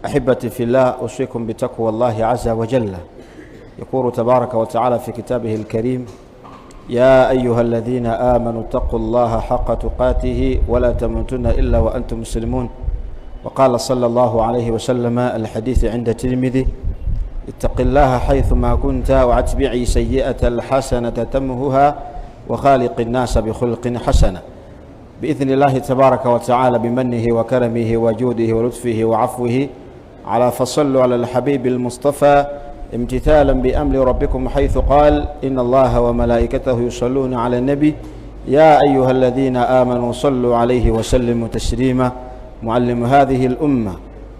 أحبتي في الله، أوصيكم بتقوى الله عز وجل. يقول تبارك وتعالى في كتابه الكريم: يا أيها الذين آمنوا اتقوا الله حق تقاته ولا تموتن إلا وأنتم مسلمون. وقال صلى الله عليه وسلم الحديث عند الترمذي: اتق الله حيثما كنت واتبعي سيئة الحسنة تمهها وخالق الناس بخلق حسنة. بإذن الله تبارك وتعالى بمنه وكرمه وجوده ولطفه وعفوه على فصلوا على الحبيب المصطفى امتثالا بأمر ربكم، حيث قال: إن الله وملائكته يصلون على النبي يا أيها الذين آمنوا صلوا عليه وسلموا تسليما. معلم هذه الأمة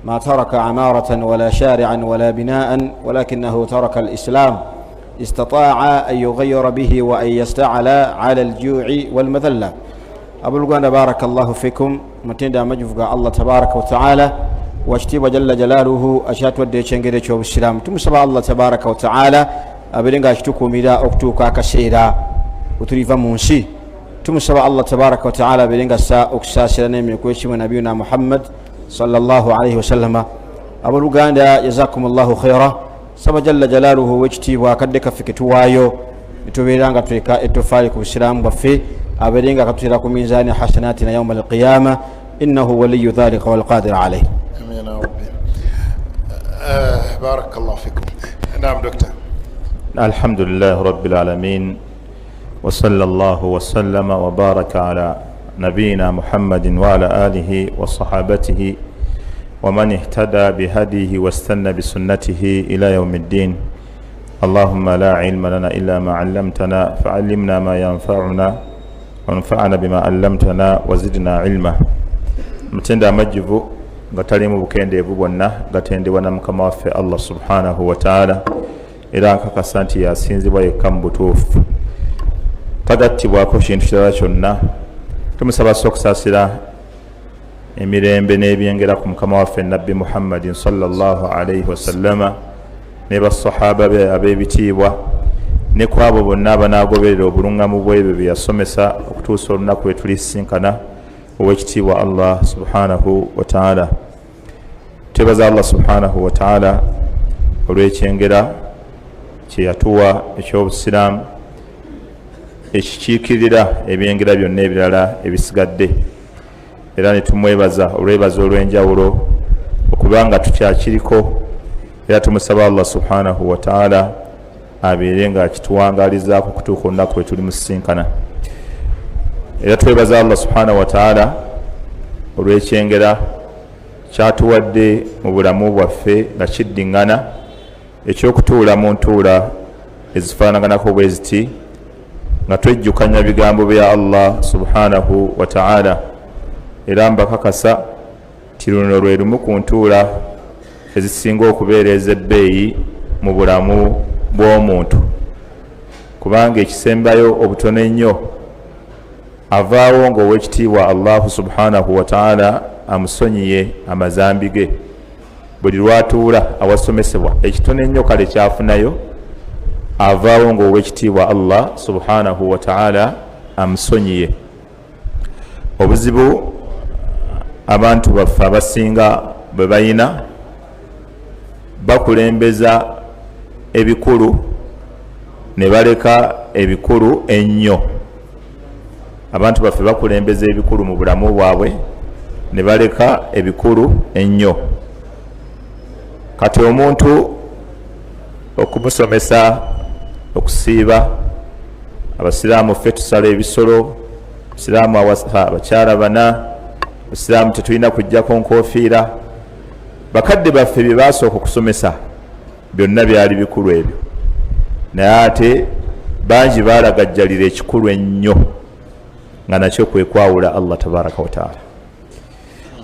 ما ترك عمارة ولا شارعا ولا بناء، ولكنه ترك الإسلام. استطاع أن يغير به وأن يستعلى على الجوع والمذلة. أبلغنا بارك الله فيكم متندى مجفق الله تبارك وتعالى واشتيب جل جلاله أشات ودي شنجري شوب السلام. تمسبع الله تبارك وتعالى أبلغنا اشتكوا ميدا أكتوكا كسيرا وتريفا منشي. تمسبع الله تبارك وتعالى أبلغنا سا أكساسنا من كويش من نبينا محمد صلى الله عليه وسلم. أبلغنا جزاكم الله خيرا. سبع جل جلاله واشتيب وكدك في كتوايو بتوبيرانغا تريكا اتفارك السلام وفي أبدين كتيركم ميزان حسناتنا يوم القيامة، إنه ولي ذلك والقادر عليه. آمين يا ربي. بارك الله فيكم. نعم دكتور. الحمد لله رب العالمين، وصلى الله وسلم وبارك على نبينا محمد وعلى آله وصحابته ومن اهتدى بهديه واستنى بسنته إلى يوم الدين. اللهم لا علم لنا إلا ما علمتنا فعلمنا ما ينفعنا وانفعنا بما علمتنا وزدنا علما. متenda majivu gatali mu bukendeevu bwonna gatendebwa na mukama waffe Allah subhanahu wa ta'ala, era nkakasa nti yasinzibwa yekka mu butuufu, tagattibwako kintu kirala kyonna. Tumusaba okusaasira emirembe n'ebyengera ku mukama waffe nabbi Muhammadin sallallahu alayhi wasallama ne basahaba be ab'ebitiibwa ne ku abo bonna abanaagoberera obulungamu bw'ebyo bye yasomesa okutuusa olunaku lwe tulisinkana ow'ekitiibwa Allah subhanahu wa ta'ala. Twebaza Allah subhanahu wa ta'ala olw'ekyengera kye yatuwa eky'obusiraamu ekikiikirira ebyengera byonna ebirala ebisigadde, era ne tumwebaza olwebaza olw'enjawulo okubanga tukyakiriko, era tumusaba Allah subhanahu wa ta'ala abeere nga akituwangalizaako kutuuka olunaku lwe tulimusinkana. Era twebaza Allah subhanahu wa ta'ala olw'ekyengera kyatuwadde mu bulamu bwaffe nga kiddiŋŋana, ekyokutuula mu ntuula ezifaanaganako bwe ziti, nga twejjukanya bigambo bya Allah subhanahu wa ta'ala. Era mbakakasa ti luno lwe lumu ku ntuula ezisinga okubeera ez'ebbeeyi mu bulamu bw'omuntu, kubanga ekisembayo obutono ennyo avaawo ng'ow'ekitiibwa Allahu subhanahu wa ta'ala amusonyiye amazambi ge. Buli lwatuula awasomesebwa ekitono ennyo kale kyafunayo, avaawo ng'ow'ekitiibwa Allah subhanahu wa ta'ala amusonyiye. Obuzibu abantu baffe abasinga bwe bayina, bakulembeza ebikulu ne baleka ebikulu ennyo. Abantu baffe bakulembeza ebikulu mu bulamu bwabwe ne baleka ebikulu ennyo. Kati omuntu okumusomesa okusiiba, abasiraamu ffe tusala ebisolo, abasiraamu abakyala bana, abasiraamu tetulina kujjako nkofiira. Bakadde baffe bye basooka okusomesa byonna byali bikulu ebyo, naye ate bangi baalagajjalira ekikulu ennyo nga nakyo kwe kwawula Allah tabaraka wa ta'ala.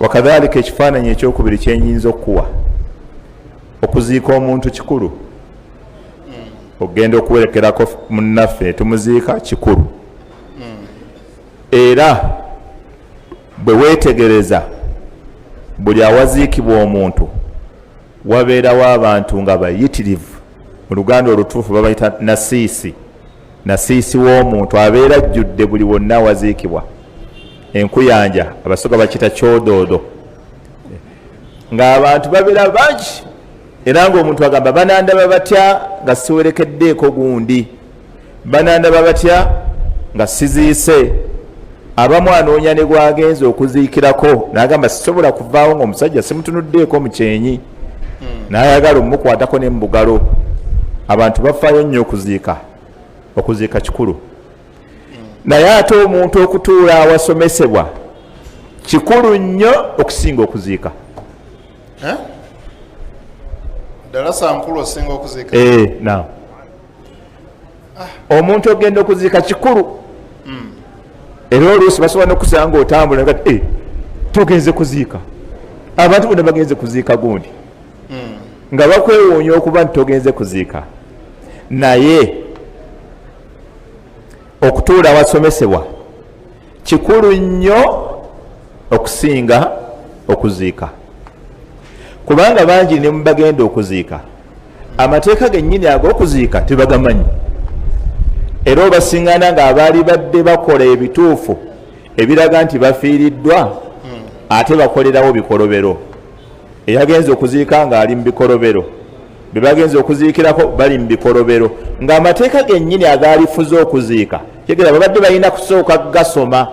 Wakadhalika ekifaananyi ekyokubiri kyenyinza okuwa okuziika omuntu kikulu, ogenda okuwerekerako munnaffe tumuziika kikulu. Era bwe weetegereza buli awaziikibwa omuntu wabeerawo abantu nga bayitirivu, mu Luganda olutuufu babayita nasiisi. Nasiisi w'omuntu abeera ajjudde buli wonna awaziikibwa. Enkuyanja abasoga bakita kyodoodo, ng'abantu babeera bangi era ng'omuntu agamba banandaba batya nga siwerekeddeeko gundi, banandaba batya nga siziise. Abamu anoonya ne gwagenza okuziikirako n'agamba sisobola kuvaawo ng'omusajja simutunuddeeko mu kyenyi, n'ayagala omukwatako ne mu bugalo. Abantu bafaayo nnyo okuziika kikulu. Naye ate omuntu okutuula awasomesebwa kikulu nnyo okusinga okuziika. ddala sankulu osinga okuziika. Naam, omuntu ogenda okuziika kikulu. Era oluusi basobola n'okusanga otambula nga togenze kuziika. Abantu bonna bagenze kuziika gundi nga bakwewuunya okuba nti togenze kuziika. Naye okutuula awasomesebwa kikulu nnyo okusinga okuziika, kubanga bangi ne mubagenda okuziika amateeka gennyini ag'okuziika tebagamanyi. Era obasingana ng'abaali badde bakola ebituufu ebiraga nti bafiiriddwa ate bakolerawo bikolobero. Eyagenza okuziika ng'ali mu bikolobero, be bagenza okuziikirako bali mu bikolobero, ng'amateeka gennyini agaalifuza okuziika kigera babadde balina kusooka gasoma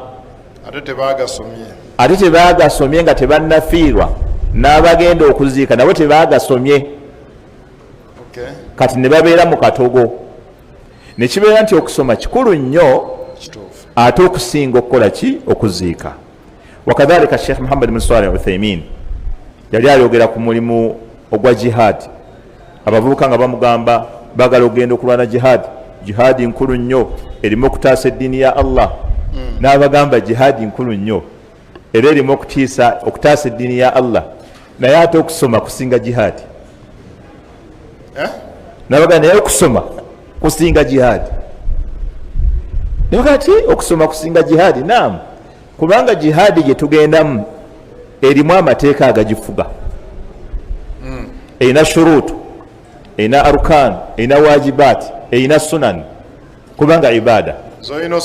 ate tebaagasomye nga tebannafiirwa. N'abagenda okuziika nabo tebaagasomye, kati ne babeera mu katogo. Ne kibeera nti okusoma kikulu nnyo ate okusinga okukola ki? Okuziika. Wakadhalika Sheikh Muhammad bin Salih al-Uthaymin yali ayogera ku mulimu ogwa jihad. Abavubuka nga bamugamba bagala okugenda okulwana jihadi nkulu nnyo erimu okutaasa eddiini ya Allah. N'abagamba jihadi nkulu nnyo era erimu okutaasa eddiini ya Allah, naye ate okusoma kusinga jihadi. N'abagamba naye okusoma kusinga jihadi. Nekati okusoma kusinga jihadi? Naam, kubanga jihadi gye tugendamu erimu amateeka agagifuga. Erina shuruutu, erina arkan, erina wajibaati, erina sunan, kubanga ibada zoyina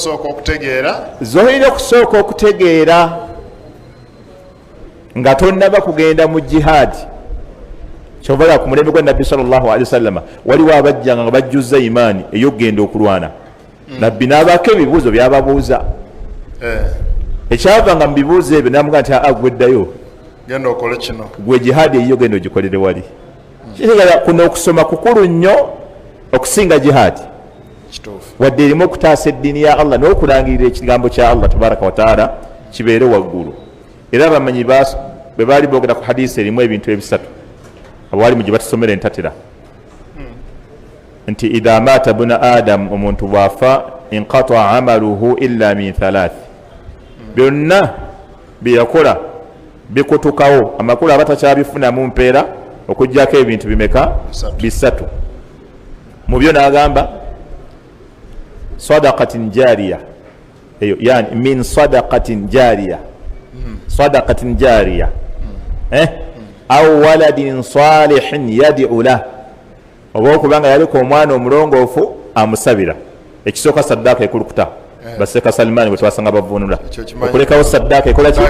okusooka okutegeera nga tonnaba kugenda mu jihadi. Kyovala ku mulembe gwa Nabbi sallallahu alaihi wasallam waliwo abajjanga nga bajjuzza imaani ey'okugenda okulwana. Nabbi n'abaako ebibuuzo byababuuza. Ekyavanga mu bibuuzo ebyo n'amugaa nti agweddayo genda okole kino, gwe jihadi eyiyo genda ogikolere wali. Kitegera kuno okusoma kukulu nnyo okusinga jihadi, wadde erimu okutaasa eddiini ya Allah n'okulangirira ekigambo kya Allah tabaraka wa taala kibeere waggulu. Era abamanyi bwe baali boogera ku hadisi erimu ebintu ebisatu abawali mu gye batusomera entatera nti idha mata buna adam, omuntu bwafa, inqata amaluhu illa min thalath, byonna byeyakola bikutukawo, amakulu abatakyabifunamu mpeera okuggyako ebintu bimeka? Bisatu. Mu byo n'agamba sadaqatin jariya, eyo yani min sadaqatin jariya, sadaqatin jariya au waladin salihin yad'u lah, oba okubanga yaliko omwana omulongoofu amusabira. Ekisooka saddaaka ekulukuta, baseka Salmani bwe twasanga bavunula okulekawo saddaaka ekola ki?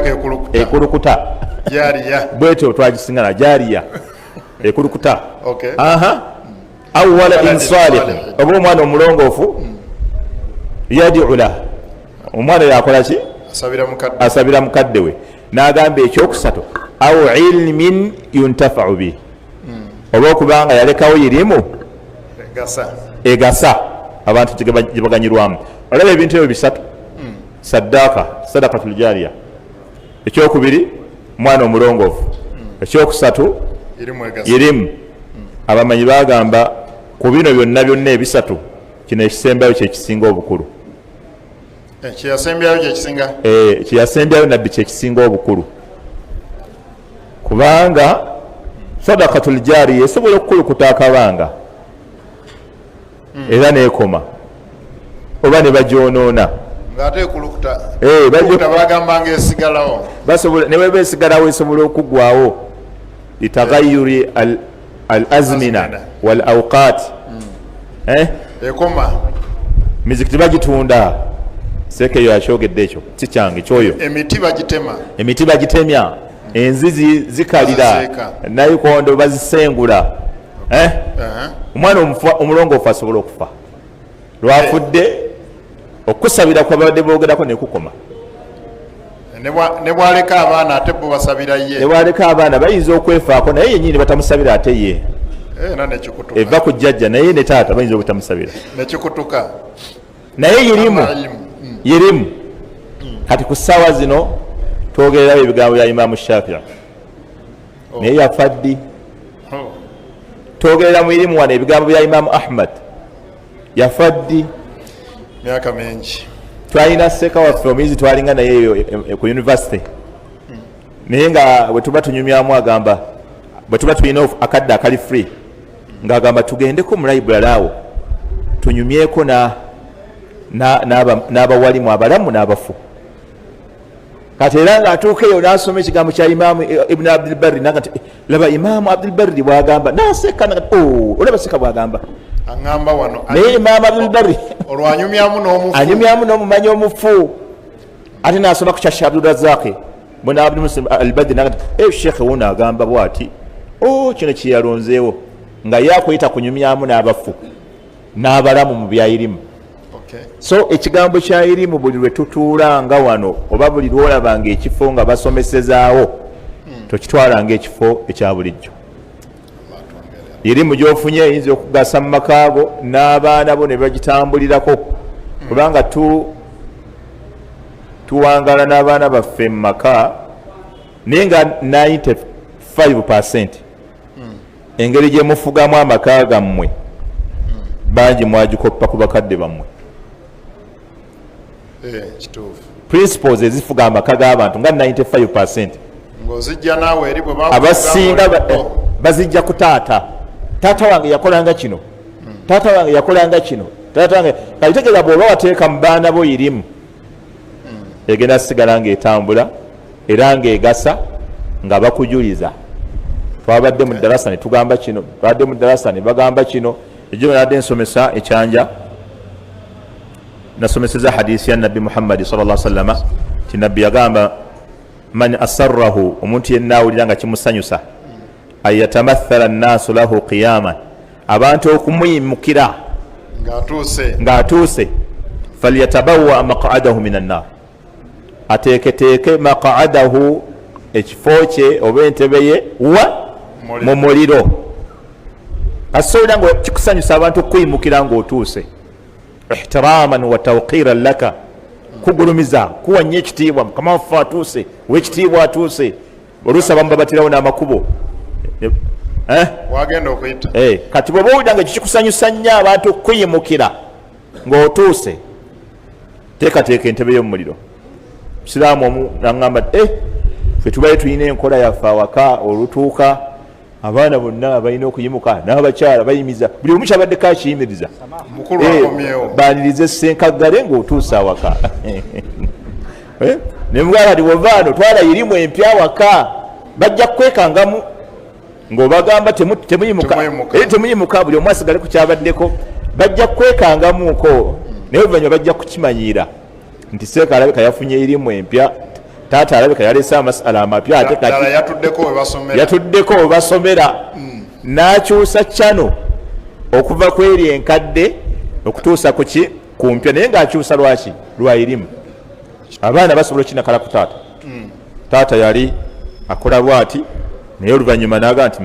Ekulukuta. Bwetyo twagisingana jariya ekulukuta. Au waladin salihin, oba omwana omulongoofu yad'u lah, omwana yakola ki? Asabira mukadde we. N'agamba ekyokusatu au ilmin yuntafa'u bihi, oba okubanga yalekawo irimu egasa abantu gye baganyirwamu. Olaba ebintu ebyo bisatu: saddaaka, sadaqatul jariya; ekyokubiri mwana omulongoofu; ekyokusatu irimu. Abamanyi bagamba ku bino byonna ebisatu kino ekisembayo kyekisinga obukulu. Kyeyasembyayo nabbi kyekisinga obukulu, kubanga sadaqatul jariya esobola okukulukuta akabanga era nekoma, oba ne bagyonoona neweba esigalawo esobola okugwawo litagayuri al azmina wal awqat. Mizikiti bagitunda, seekeyo yakyogedde ekyo si kyange kyoyo. Emiti bagitemya enzizi zikalira nayikondo bazisengula omwana omulongoofu asobola okufa lwafudde okusabira kwabadde boogerako nekukoma ne bwaleka abaana ate bo basabira ye ne bwaleka abaana bayinza okwefaako naye yenyini batamusabira ate ye eva ku jjajja naye ne taata bayinza obutamusabira nekikutuka naye yirimu kati ku ssaawa zino twogererayo ebigambo bya Imaamu Shafii naye yafa ddi twogerera mu irimu wano ebigambo bya Imaamu Ahmad yafa ddi myaka mingi twalina sseeka waffe omuyizi twalinga naye ku university naye nga bwe tuba tunyumyamu agamba bwe tuba tulina akadde akali free ng'agamba tugendeko mu library awo tunyumyeko n'abawalimu abalamu n'abafu kati era ng'atuuka eyo n'asoma ekigambo kya Imaamu Ibn Abdul Barri naga nti laba Imaamu Abdul Barri bw'agamba n'aseka olaba seka bw'agamba aŋŋamba wano naye Imaamu Abdul Barri anyumyamu n'omumanyi omufu ate n'asoma ku kya Sheikh Abdul Razak bwe Abdul Muslim al-Badri naga nti Sheikh wuno agamba bw'ati kino kye yalonzeewo nga ye akuyita kunyumyamu n'abafu n'abalamu mu byayirimu. So ekigambo kya irimu buli lwe tutuulanga wano oba buli lwolabanga ekifo nga basomesezaawo tokitwalanga ekifo ekya bulijjo. Irimu gy'ofunye eyinza okugasa mu makaago n'abaana bo ne bagitambulirako kubanga tuwangala n'abaana baffe mu maka naye nga 95% engeri gye mufugamu amaka gammwe bangi mwagikoppa ku bakadde bammwe. Principles ezifuga amaka g'abantu nga 95% abasinga bazijja ku taata wange yakolanga kino taata wange yakolanga kino taata wange kalitegeeza bw'oba wateeka mu baana bo irimu egenda sigala ng'etambula era ng'egasa nga bakujuliza twabadde mu ddarasa ne tugamba kino twabadde mu ddarasa ne bagamba kino ejjo nadde nsomesa ekyanja nasomeseza hadisi ya Nabbi Muhammad sallallahu alaihi wasallam ti Nabbi yagamba man asarrahu omuntu yenna awulira nga kimusanyusa ayatamathala an-nasu lahu qiyaman abantu okumuyimukira ng'atuuse falyatabawa maq'adahu minan nar ateeketeeke maq'adahu ekifo kye oba entebe ye mu muliro asobola nga kikusanyusa abantu okuyimukira ng'otuuse ihtiraman wa tawqiran laka kugulumiza kuwanya ekitiibwa mukama waffe atuuse wekitiibwa atuuse oluusi abamu babatirawo n'amakubo wagenda okuyita kati bw'oba owulira nga kikusanyusa nnyo abantu okuyimukira ng'otuuse teekateeka entebe y'omuliro musiraamu omu naŋŋamba ffe tubaye tulina enkola yaffe awaka olutuuka abaana bonna balina okuyimuka n'abakyala bayimiza buli omu kyabaddeko akiyimiriza banirize senkaggale ng'otuusa awaka nemugala ti wovaano twala irimu empya awaka bajja kukwekangamu ng'obagamba temuyimuka buli omu asigale ku kyabaddeko bajja kukwekangamuuko naye oluvannyuma bajja kukimanyiira nti seeka alabika yafunye irimu empya taata alabika yalese amasala amapya ate kati yatuddeko we basomera n'akyusa kyano okuva ku eri enkadde okutuusa ku mpya naye ng'akyusa lwaki lwa irimu abaana basobola okinakala ku taata yali akola bwati naye oluvannyuma n'aga nti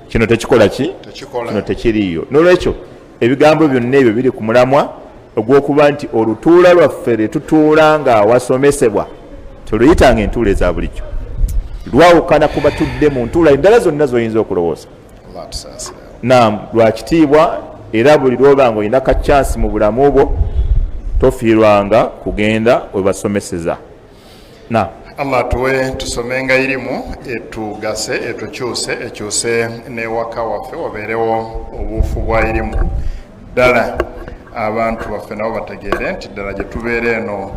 kino tekikola kino tekiriiyo n'olwekyo ebigambo byonna ebyo biri ku mulamwa ogw'okuba nti olutuula lwaffe lwe tutuula nga wasomesebwa tuluyitanga entuula eza bulijjo lwawukana kuba tudde mu ntuula endala zonna zoyinza okulowooza lwa kitiibwa era buli lwobanga olina ka chansi mu bulamu bwo tofiirwanga kugenda webasomeseza. Allah tuwe tusomenga irimu etugase ekyuse n'ewaka waffe wabeerewo obuufu bwa irimu ddala abantu baffe nabo bategeere nti ddala gye tubeera eno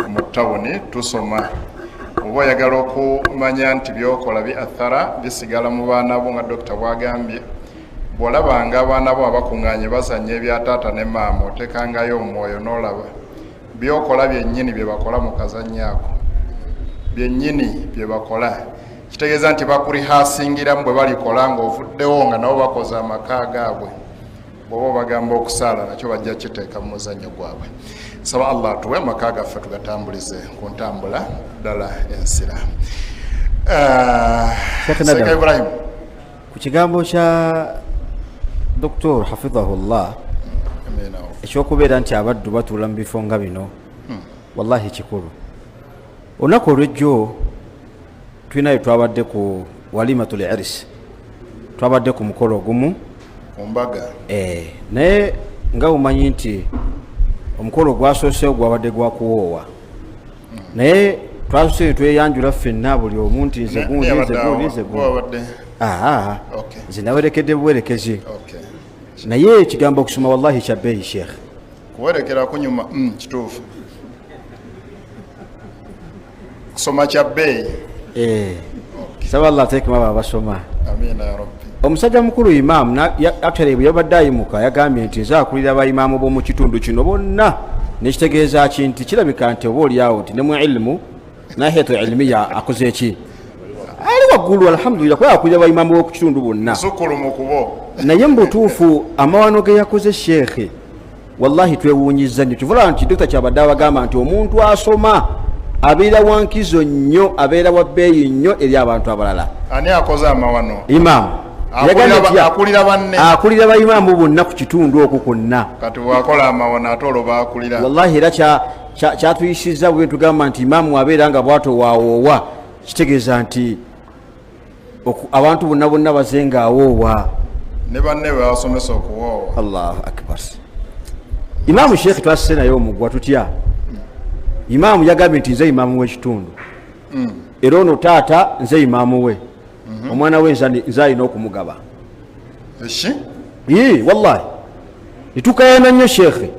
mu tawuni tusoma oba oyagala okumanya nti byokola biathara bisigala mu baana bo nga dokita bwagambye bw'olabanga abaana bo abakuŋŋaanye bazanya ebya taata ne maama otekangayo omwoyo n'olaba byokola byennyini bye bakola mu kazannyo ako byennyini bye bakola kitegeeza nti bakurihasingiramu bwe balikola ng'ovuddewo nga nabo bakoze amaka gaabwe bw'oba bagamba okusaala nakyo bajja kiteeka mu muzannyo gwabwe. Saba Allah atuwe amaka gaffe tugatambulize ku ntambula ddala ensira. Seka Ibrahim, ku kigambo kya Dr. Hafidhahullah ekyokubeera nti abaddu batuula mu bifo nga bino, wallahi kikulu. Olunaku olw'ejjo tulinayo twabadde ku walimatul iris, twabadde ku mukolo ogumu kumbaga, naye nga umanyi nti omukolo gwasoosewo gwabadde gwakuwoowa, naye twasose tweyanjula ffenna buli omu nti nze gundi nze nawerekedde buwerekezi, naye ekigambo okusoma wallahi kya bbeeyi sheekh, kuwerekera kunyuma kituufu, kusoma kya bbeeyi. Saba Allah ateekemu abo abasoma. Amiina ya Rabbi. Omusajja mukulu imaamu actually bwe yabadde ayimuka yagambye nti nze akulira abaimaamu b'omu kitundu kino bonna, nekitegeeza ki nti kirabika nti oba oliawo nti ne mu ilmu naheetu ilmiya akoze eki ali waggulu alhamdulillah kuba akulira abaimaamu b'oku kitundu bonna, sukulumu kubo. naye mu butuufu amawano ge yakoze sheekhe wallahi twewuunyiza nnyo. kivula nti Dr. Kyabadde abagamba nti omuntu asoma abeera wankizo nnyo, abeera wa bbeeyi nnyo eri abantu abalala. Ani akoze amawano? Imaamu akulira banne, akulira bayimaamu bonna ku kitundu okwo kwonna. Kati bwakola amawano ate olwo baakulira. Wallahi era kyatuyisizza bwe tugamba nti imaamu abeera nga bwato waawoowa, kitegeeza nti abantu bonna bazenga awoowa, ne banne basomesa okuwoowa. Allahu akbar. Imaamu Sheikh twasise naye omugwa tutya. Imaamu yagambye nti nze imaamu w'ekitundu, era ono taata nze imaamu we, omwana we nze alina okumugaba. Wallahi nitukayana nnyo sheekhe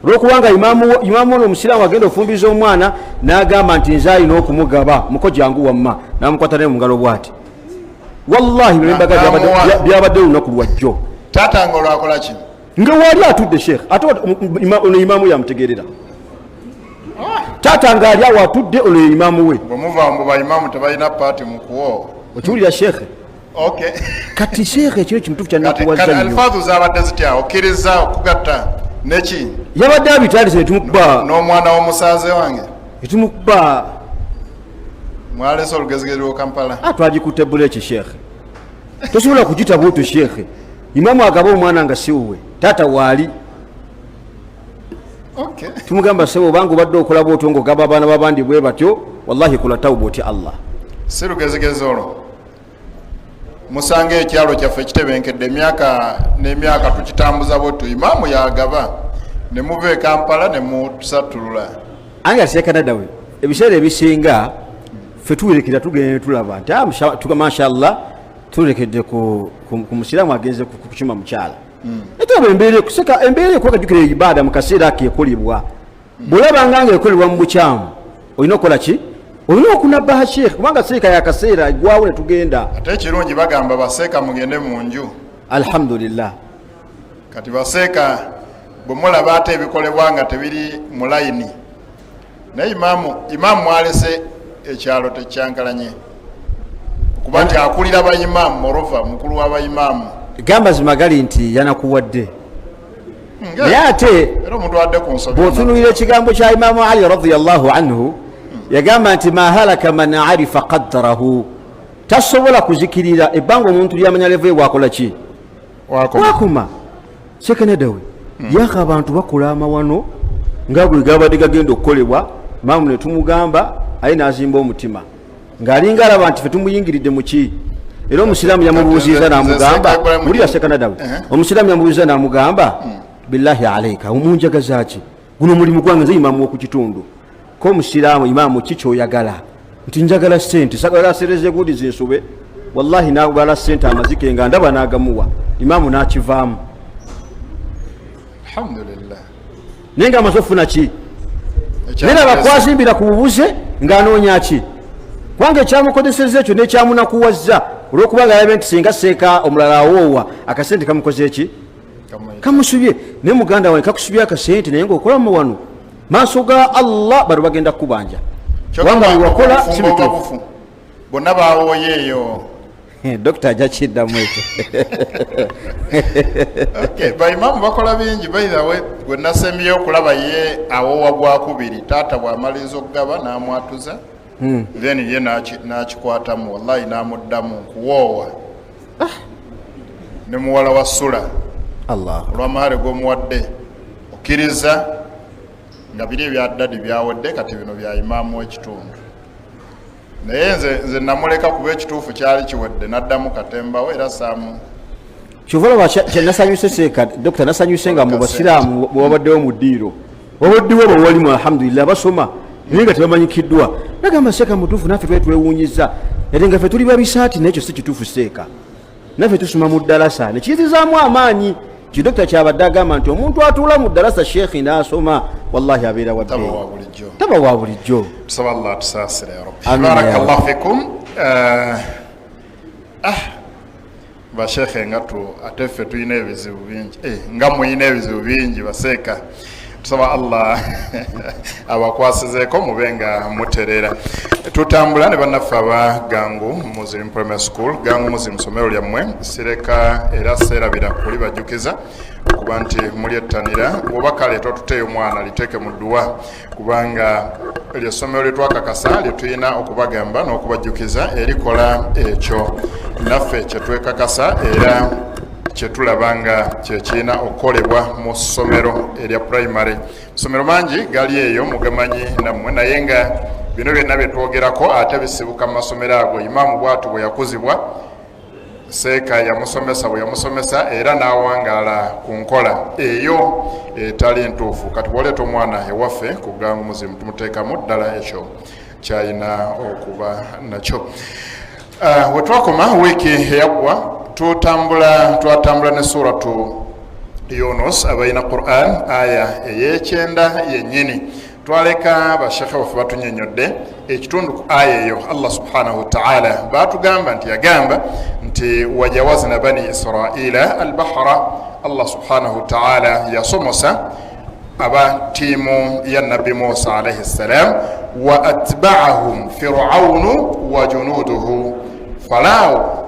olwokubanga imaamu ono omusiraamu agenda ofumbiza omwana n'agamba nti nze alina okumugaba, muko jangu wamma, n'amukwata naye mu ngalo bw'ati. Wallahi embaga byabadde lunaku lwajjo. Taata nga olwakola ki? Nga wali atudde sheekhe, ate ono imaamu yamutegeerera. Taata nga ali awo atudde ono imaamu we. Bwemuva mu baimaamu tebalina paati mu kuwoowa. Okiwulira sheekhe? Kati sheekhe ekyo kimutuufu kyanakuwazza nnyo. Alfaazu zaabadde zitya okkiriza okugatta neki? Yabadde abitalize netumukubba. N'omwana w'omusaaze wange? Netumukubba. Mwalese olugezigezi lw'o Kampala? Twagikutte buleeki sheekhe. Tosobola kugita bwotyo sheekhe. Imaamu agaba omwana nga si wuwe, taata waali. Tumugamba sebo bangu badde okola bwotyo ng'ogaba abaana b'abandi bwe batyo, wallahi kula tawuba otya Allah. Si lugezigezi olwo. Musange ekyalo kyaffe kitebenkedde emyaka n'emyaka tukitambuza bwotyo, imaamu yagaba ne muva e Kampala ne mutusattulula. Anga Canada we ebiseera ebisinga ffe tuwerekera tugenda tulaba nti mashallah tulekedde ku musiraamu agenze kukima mukyala. Etaba embeera kuseka embeera ekuba kajjukira ibaada mu kaseera akeekolebwa. Bw'olabanga ng'ekolebwa mu bukyamu olina okukola ki? Olina okunabbaha sheekhe kubanga seeka yakaseera gwawo ne tugenda. Ate ekirungi bagamba baseeka mugende mu nju. Alhamdulillah. Kati baseeka bwe mulaba ate ebikolebwa nga tebiri mu layini. Naye imaamu mwalese ekyalo tekyankalanye. Kuba nti akulira bayimaamu morova mukulu w'abayimaamu. Gamba zimagali nti yanakuwadde. Naye ate bw'otunuulira ekigambo kya Imaamu Ali radiyallahu anhu yagamba nti ma halaka man arifa qaddarahu, tasobola kuzikirira ebbanga omuntu lyamanya levo ye bwakola ki? Wakuma. Sekenedawe yaka abantu bakola amawano nga bwe gabadde gagenda okukolebwa, Imaamu ne tumugamba aye n'azimba omutima ng'alinga alaba nti ffe tumuyingiridde mu ki? Era omusiraamu yamubuuziza n'amugamba, mulira Sekenedawe, omusiraamu yamubuuziza n'amugamba billahi alayka omunjagaza ki? Guno mulimu gwange nze imaamu w'oku kitundu. Ko omusiraamu imaamu ki ky'oyagala? Nti njagala ssente, sagala sereze gudi zinsube. Wallahi n'agala ssente amazike nga ndaba n'agamuwa. Imaamu n'akivaamu. Alhamdulillah. Naye nga amaze ofuna ki? Nera bakwazimbira ku bubuze ng'anoonya ki? Kubanga ekyamukozesezza ekyo n'ekyamunakuwazza olw'okubanga alabe nti singa seeka omulala awoowa akasente kamukoze eki? Kamusubye. Naye muganda wange kakusubye akasente naye ng'okola mu wano maaso ga Allah bali bagenda kukubanja. Kubanga wakola si bituufu. bonna bawooye eyo dokita ajja kiddamu ekyo. baimamu bakola bingi baithawe gwe nasemyeyo okulaba ye awowa gwakubiri taata bw'amaliriza okugaba n'amwatuza then ye n'akikwatamu wallahi n'amuddamu nkuwoowa ne muwala wa Sula olw'amaale g'omuwadde okkiriza nga biri ebyaddadi byawedde kati bino bya imaamu w'ekitundu naye nze namuleka kuba ekituufu kyali kiwedde n'addamu katembawo era saamu kyova kyenasanyuse seeka dokita nasanyuse nga mu basiraamu bwabaddewo mu ddiiro wabaddewo bawalimu alhamdulillah basoma naye nga tebamanyikiddwa nagamba seeka mutuufu naffe twali twewuunyiza ate nga ffe tuli babisaati naye ekyo si kituufu seeka naffe tusoma mu ddalasa nekiyitizaamu amaanyi kidokita kyabadde agamba nti omuntu atuula mu ddalasa sheekhi n'asoma wallahi abeera wadde taba wa bulijjo. tusaba allah tusaasire ya rabbi. barakallahu fikum. Bashekhe nga ate ffe tulina ebizibu bingi nga muyina ebizibu bingi baseeka tusaba allah abakwasizeeko mube nga muterera. Tutambula ne bannaffe aba Gangu Muslim Primary School, Gangu Muslim somero lyammwe sireka era seerabira kuli bajjukiza kuba nti mulyettanira bw'oba kale totuteeyo omwana liteeke mu dduwa kubanga ly'essomero lye twakakasa lye tulina okubagamba n'okubajjukiza erikola ekyo naffe kye twekakasa era kye tulaba nga kye kirina okukolebwa mu ssomero erya primary. Ssomero mangi gali eyo mugamanyi nammwe naye nga bino byonna bye twogerako ate bisibuka mu masomero ago. Imaamu bw'atu bwe yakuzibwa seeka yamusomesa bwe yamusomesa era n'awangaala ku nkola eyo etali ntuufu. Kati bw'oleeta omwana ewaffe ku Gangu Muslim tumuteekamu ddala ekyo kyalina okuba nakyo. We twakoma wiiki eyaggwa twatambula ne suratu Yunus abalina Quran aya ey'ekyenda yennyini. Twaleka bashekhe baffe batunnyonnyodde ekitundu ku aya eyo Allah subhanahu wa ta'ala baatugamba nti yagamba nti wajawazna bani Israila albahra. Allah subhanahu wa ta'ala yasomosa aba tiimu ya nabbi Musa alayhi salam wa atba'ahum fir'aunu wa junuduhu. Falaawo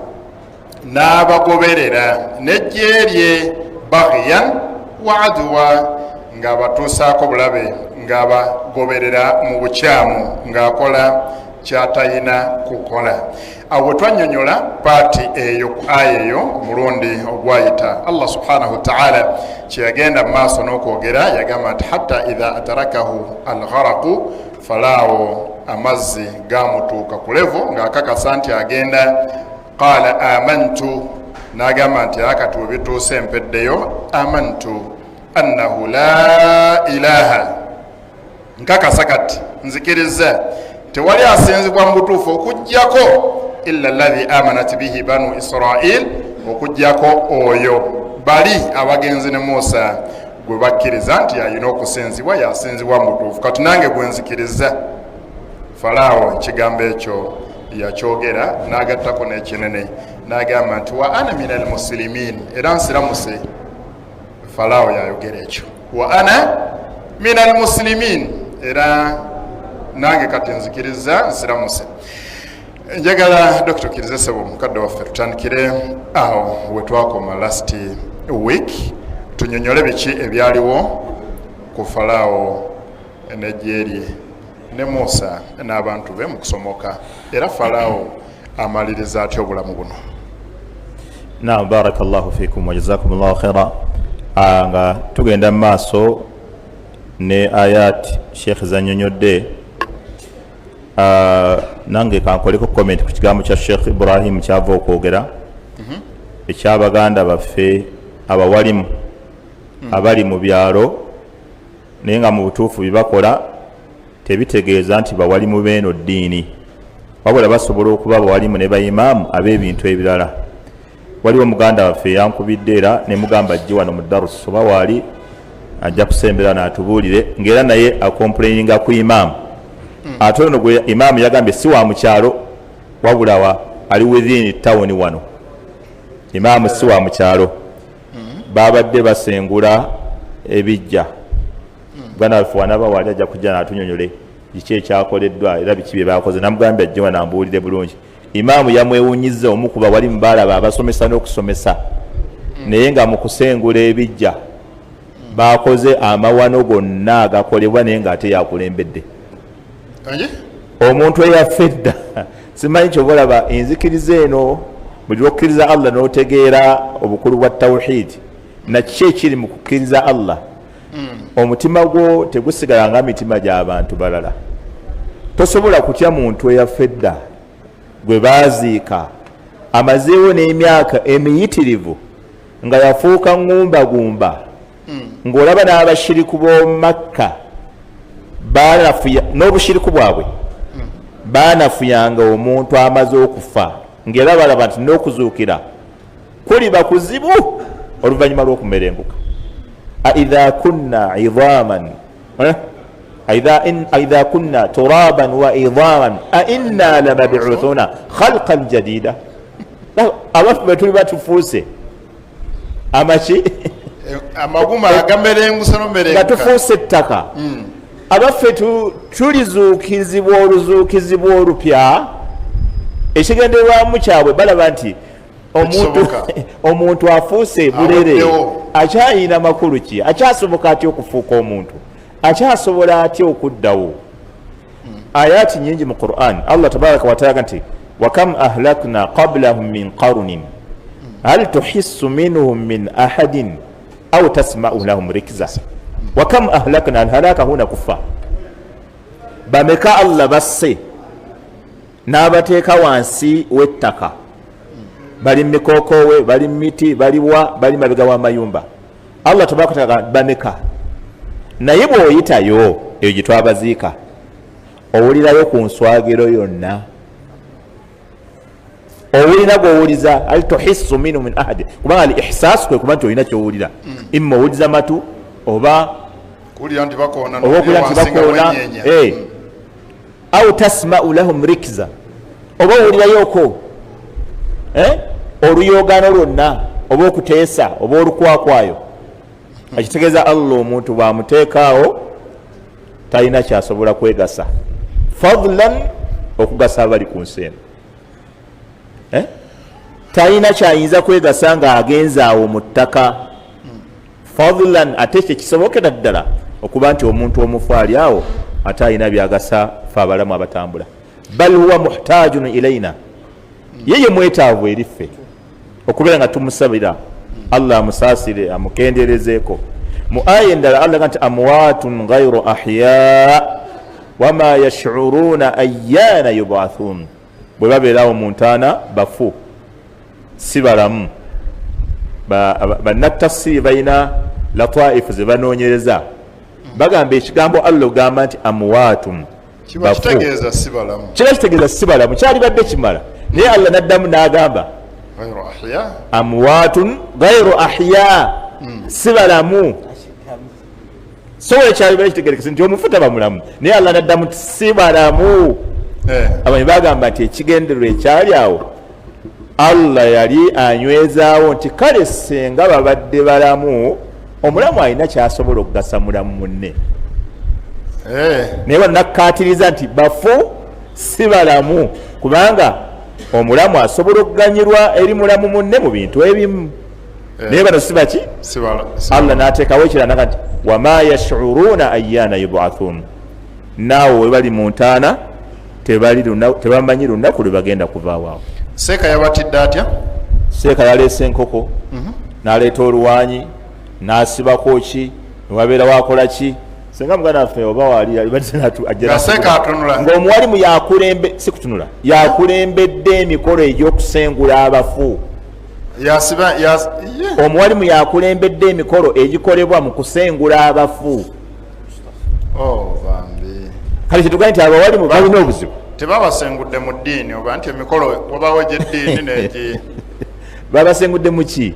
n'abagoberera n'ejje lye baghyan wa adwa ng'abatuusaako bulabe ng'abagoberera mu bukyamu ng'akola ky'atalina kukola. Awo twannyonnyola paati eyo ku aya eyo omulundi ogwayita. Allah subhanahu wa ta'ala kye yagenda mu maaso n'okwogera yagamba nti hatta idha atarakahu algharaqu falaawo amazzi gaamutuuka ku levo ng'akakasa nti agenda. Qaala amantu n'agamba nti akati we bituuse empeddeyo amantu annahu la ilaha nkakasa kati nzikiriza tewali asinzibwa mu butuufu okuggyako illa alladhi amanat bihi banu Israil, okuggyako oyo bali abagenzi ne Musa gwe bakkiriza nti alina okusinzibwa yasinzibwa mu butuufu. Kati nange gwe nzikiriza. Falaawo ekigambo ekyo yakyogera n'agattako n'ekinene n'agamba nti wa ana min almuslimin, era nsiramuse. Falaawo yayogera ekyo wa ana min almuslimin, era nange kati nzikiriza nsiramuse. Njagala Dr. Kirize Ssebo mukadde waffe tutandikire awo we twakoma last week tunyonyole biki ebyaliwo ku Falaawo n'ejje lye ne Musa n'abantu be mu kusomoka, era Falaawo amaliriza atya obulamu buno. Naam, barakallahu fikum wa jazakumullahu khaira. Nga tugenda mu maaso ne ayat Sheikh zannyonnyodde, nange kankoleko comment ku kigambo kya Sheikh Ibrahim kyava okwogera eky'Abaganda baffe abawalimu abali mu byalo naye nga mu butuufu bibakola tebitegeeza nti bawalimu beeno ddiini, wabula basobola okuba bawalimu ne bayimaamu ab'ebintu ebirala. Waliwo muganda waffe yankubidde era ne mugamba ajje wano mu darusi oba waali ajja kusembera n'atubuulire ng'era naye akomplaininga ku imaamu. Ate ono gwe imaamu yagambye si wa mukyalo wabula ali within town wano. Imaamu si wa mukyalo. Babadde basengula ebijja. Bwana waffe wanaba wali ajja kujja n'atunyonyole kiki ekyakoleddwa era biki bye baakoze. Namugambye ajje wano ambuulire bulungi imaamu yamwewunyiza omukuba wali mubalaba abasomesa n'okusomesa naye nga mu kusengula ebijja bakoze amawano gonna agakolebwa naye ng'ate yakulembedde omuntu eyafedda simanyi kyobalaba enzikiriza eno buli lwokkiriza Allah n'otegeera obukulu bwa tawhid nakiki ekiri mu kukkiriza Allah omutima gwo tegusigala nga mitima gy'abantu balala tosobola kutya muntu eyafedda gwe baaziika amazeewo n'emyaka emiyitirivu nga yafuuka ngumbagumba ng'olaba n'abashiriku b'omu Makka baanafuya n'obushiriku bwabwe baanafuyanga omuntu amaze okufa ng'era balaba nti n'okuzuukira kuliba kuzibu oluvannyuma lw'okumerenguka aidha kunna idhaman aidha kunna turaban wa idhaman ainna lamabuthuna khalqan jadida abafu betuli batufuuse amaki amaguma agamerengusa nomerenguka batufuuse ettaka abaffe tulizuukizibwa oluzuukizibwa olupya ekigenderwamu kyabwe balaba nti omuntu afuuse bulere akyayina makulu ki akyasoboka atya okufuuka omuntu akyasobola atya okuddawo ayati nyingi mu Qur'an Allah tabaraka wataala nti wakam ahlakna qablahum min qarnin hal tuhissu minhum min ahadin au tasma'u lahum rikza wakam ahlakna alhalaka huna kufa bameka Allah basse n'abateeka wansi w'ettaka bali mikokowe bali miti baliwa bali mabega w'amayumba Allah tabaraka wataala bameka naye bw'oyitayo eyo gye twabaziika owulirayo ku nswagiro yonna owulira gw'owuliza al tuhissu minhu min ahadi kubanga al ihsaasu kwe kuba nti olina kyowulira imma owuliza matu oba kulira nti bakoona au tasma'u lahum rikza oba owulirayoko oluyogano lwonna oba okuteesa oba olukwakwayo akitegeeza Allah omuntu bwamuteekaawo talina kyasobola kwegasa fadlan okugasa abali ku nsi eno talina kyayinza kwegasa nga agenze awo mu ttaka fadlan ate kyekisobokera ddala okuba nti omuntu omufu ali awo ate alina byagasa fe abalamu abatambula bal huwa muhtajun ilaina yeye mwetaavu eriffe okubeera nga tumusabira Allah amusaasire amukenderezeeko mu aya endala Allah nti amwaatun ghayru ahya wama yash'uruna ayyana yub'athun bwe babeerawo mu ntaana bafu si balamu bannatafsiri balina lataifu ze banoonyereza bagamba ekigambo Allah ogamba nti amwaatun kiba kitegeeza si balamu kyali badde kimala naye Allah n'addamu n'agamba amwaatun ghayru ahya si balamu so ekyali bali kitegerekese nti omufu taba mulamu naye Allah n'addamu nti si balamu abamanyi bagamba nti ekigendererwa ekyali awo Allah yali anywezaawo nti kale senga babadde balamu omulamu alina kyasobola okugasa mulamu munne naye banakkaatiriza nti bafu si balamu kubanga omulamu asobola okuganyirwa eri mulamu munne mu bintu ebimu naye bano si baki Allah n'ateekawo ekiranaga nti wama yash'uruna ayyana yub'athun naawe we bali mu ntaana tebamanyi lunaku lwe bagenda kuvaawo awo seeka yabatidde atya seeka yaleese enkoko n'aleeta oluwanyi n'asibako ki newabeera wakola ki senga muganda waffe oba waliaomuwalimu yakulembedde emikolo egy'okusengula abafu omuwalimu yakulembedde emikolo egikolebwa mu kusengula abafu kale kitugane nti abawalimu balina obuzibu tebabasengudde mu ddiini oba nti emikolo wabawo gy'eddiini negi babasengudde muki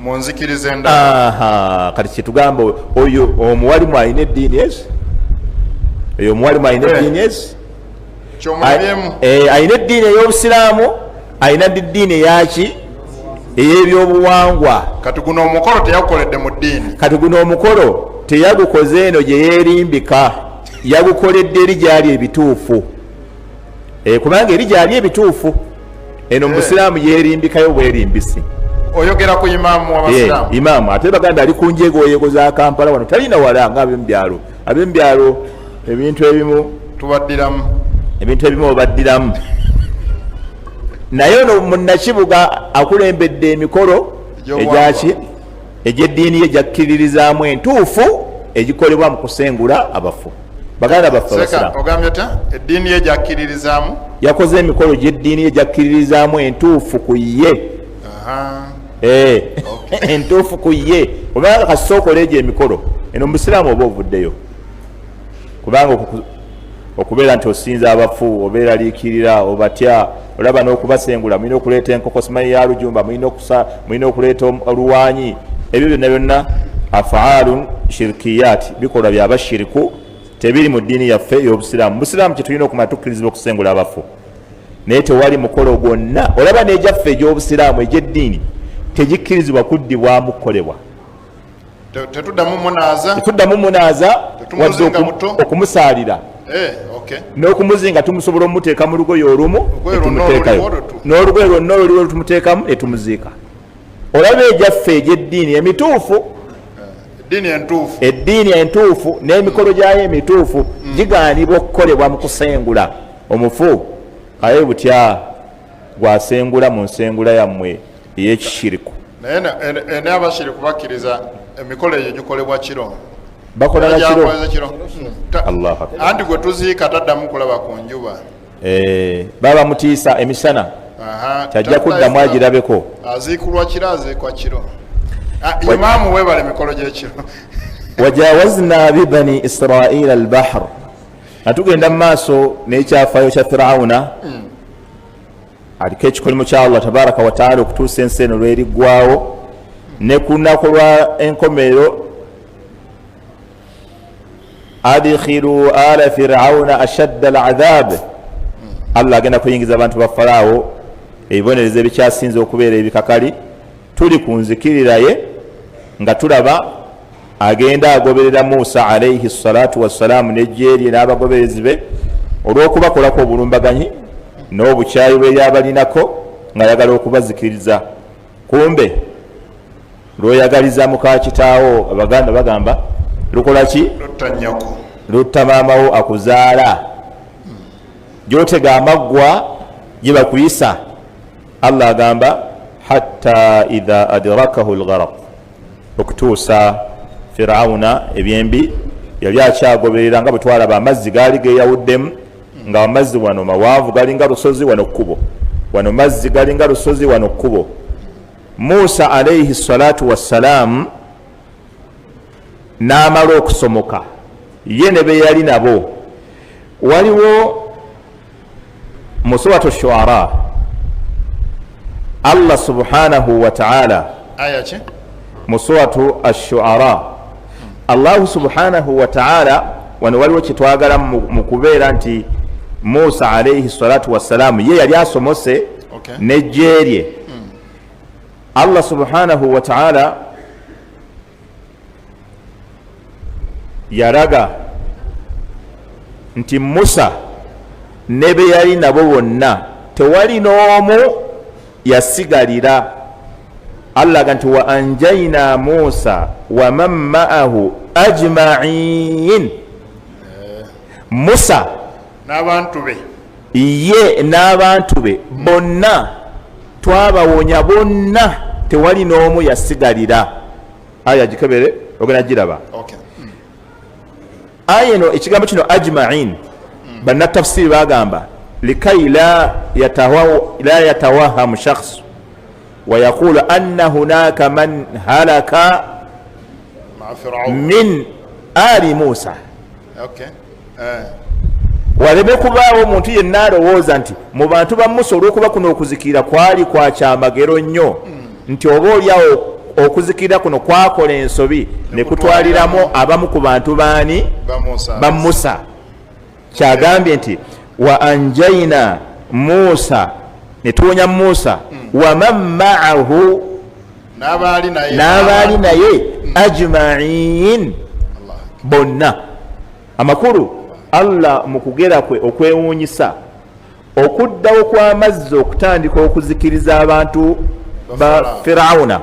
mu nzikiriza endala kati kyetugamba oyo omuwalimu alina eddiini ezi oyo omuwalimu alina eddiini ezi alina eddiini ey'obusiraamu alina ddiini eyaki ey'ebyobuwangwa kati guno omukolo teyagukoledde mu ddiini kati guno omukolo teyagukoze eno gye yeerimbika yagukoledde eri gyali ebituufu kubanga eri gyali ebituufu eno musiraamu yerimbikayo bwerimbisi. Oyogera ku imaamu w'abasiraamu? Imaamu ate baganda ali ku njegoyego za Kampala wano talina wala nga ab'embyalo ebintu ebimu obaddiramu naye ono munnakibuga akulembedde emikolo egy'eddiini ye gyakkiririzaamu entuufu egikolebwa mu kusengula abafu. Baganda baffe abasiraamu, ogambye ta eddiini ye gyakkiririzaamu, yakoze emikolo gy'eddiini ye gyakkiririzaamu entuufu ku ye. Entuufu ku ye. Kubanga kasita okola egyo emikolo eno musiraamu oba ovuddeyo, kubanga okubeera nti osinza abafu, obeera liikirira, obatya, olaba n'okubasengula, mulina okuleeta enkoko simanyi ya lujumba, mulina okuleeta oluwanyi, ebyo byonna byonna afaalun shirikiyat, bikolwa byabashiriku, tebiri mu ddiini yaffe ey'obusiraamu. Busiraamu kye tulina okumala tukkirizibwa okusengula abafu, naye tewali mukolo gwonna. Olaba n'egyaffe egy'obusiraamu egy'eddiini tegikkirizibwa kuddibwamu kukolebwa. Tetuddamu munaaza wadde okumusaalira n'okumuzinga tumusobola omuteeka mu lugoye olumu netumuteekayo, n'olugoye lwonna oluliwo lutumuteekamu netumuziika. Olaba egyaffe egy'eddiini emituufu, eddiini entuufu n'emikolo gyayo emituufu gigaanibwa okukolebwa mu kusengula omufu. Aye butya gwasengula mu nsengula yammwe ey'ekishiriku. Naye abashiriku bakkiriza emikolo egyo gikolebwa kiro, bakola na kiro. Anti gwe tuziika taddamu kulaba ku njuba, baba mutiisa emisana tajja kuddamu agirabeko. Aziikulwa kiro, aziikwa kiro. Imaamu weebala emikolo gy'ekiro. Wajawazna bibani Israila al-bahr, natugenda mu maaso n'ekyafaayo kya Firawuna aliko ekikolimo kya Allah tabaraka wa taala okutuusa ensi eno lweriggwawo ne ku lunaku lwa enkomerero. Adkhilu ala firawuna ashadda al-adhab, Allah agenda kuyingiza abantu ba Faraawo ebibonerezo ebikyasinze okubeera ebikakali. Tuli ku nzikirira ye nga tulaba agenda agoberera Musa alayhi salatu wassalaamu n'eggye lye n'abagoberezi be olw'okubakolako obulumbaganyi n'obukyayi bwe yabalinako ng'ayagala okubazikiriza. Kumbe lw'oyagaliza muka kitaawo, Abaganda bagamba lukola ki? Lutta maamawo akuzaala. Gy'otega amaggwa gye bakuyisa. Allah agamba hatta idha adrakahu al-gharaq, okutuusa Firawuna ebyembi yali akyagoberera nga bwe twalaba amazzi gaali geeyawuddemu, nga amazzi wano mawanvu galinga lusozi, wano kkubo, wano mazzi galinga lusozi, wano kkubo. Musa alayhi salatu wassalaamu n'amala okusomoka ye ne be yali nabo. Waliwo mu suratu Shu'ara Allah subhanahu wa ta'ala, mu suratu Ash-Shu'ara Allah subhanahu wa ta'ala, wano waliwo kyetwagala mu kubeera nti Musa alayhi salatu wassalaamu ye yali asomose n'eggye lye. Allah subhanahu wa ta'ala yalaga nti Musa ne be yali nabo bonna tewali n'omu yasigalira. Allah aga nti wa anjayna Musa wa man ma'ahu ajma'in, Musa n'abantu be, ye n'abantu be bonna twabawonya bonna, tewali n'omu yasigalira. Aya gikebere ogenda giraba. Aya eno ekigambo kino ajma'in bannatafsiri bagamba likai la yatawahamu shakhs wa yaqulu anna hunaka man halaka min ali Musa. Waleme kubaawo omuntu yenna alowooza nti mu bantu ba Musa olw'okuba kuno okuzikira kwali kwa kyamagero nnyo, nti oba olyawo okuzikira kuno kwakola ensobi ne kutwaliramu abamu ku bantu baani ba Musa. Kyagambye nti wa anjayna Musa, ne tuwonya Musa, wa man ma'ahu, n'abaali naye ajma'in, bonna. Amakulu Allah mu kugera kwe okwewuunyisa okuddawo kw'amazzi okutandika okuzikiriza abantu ba Firawuna,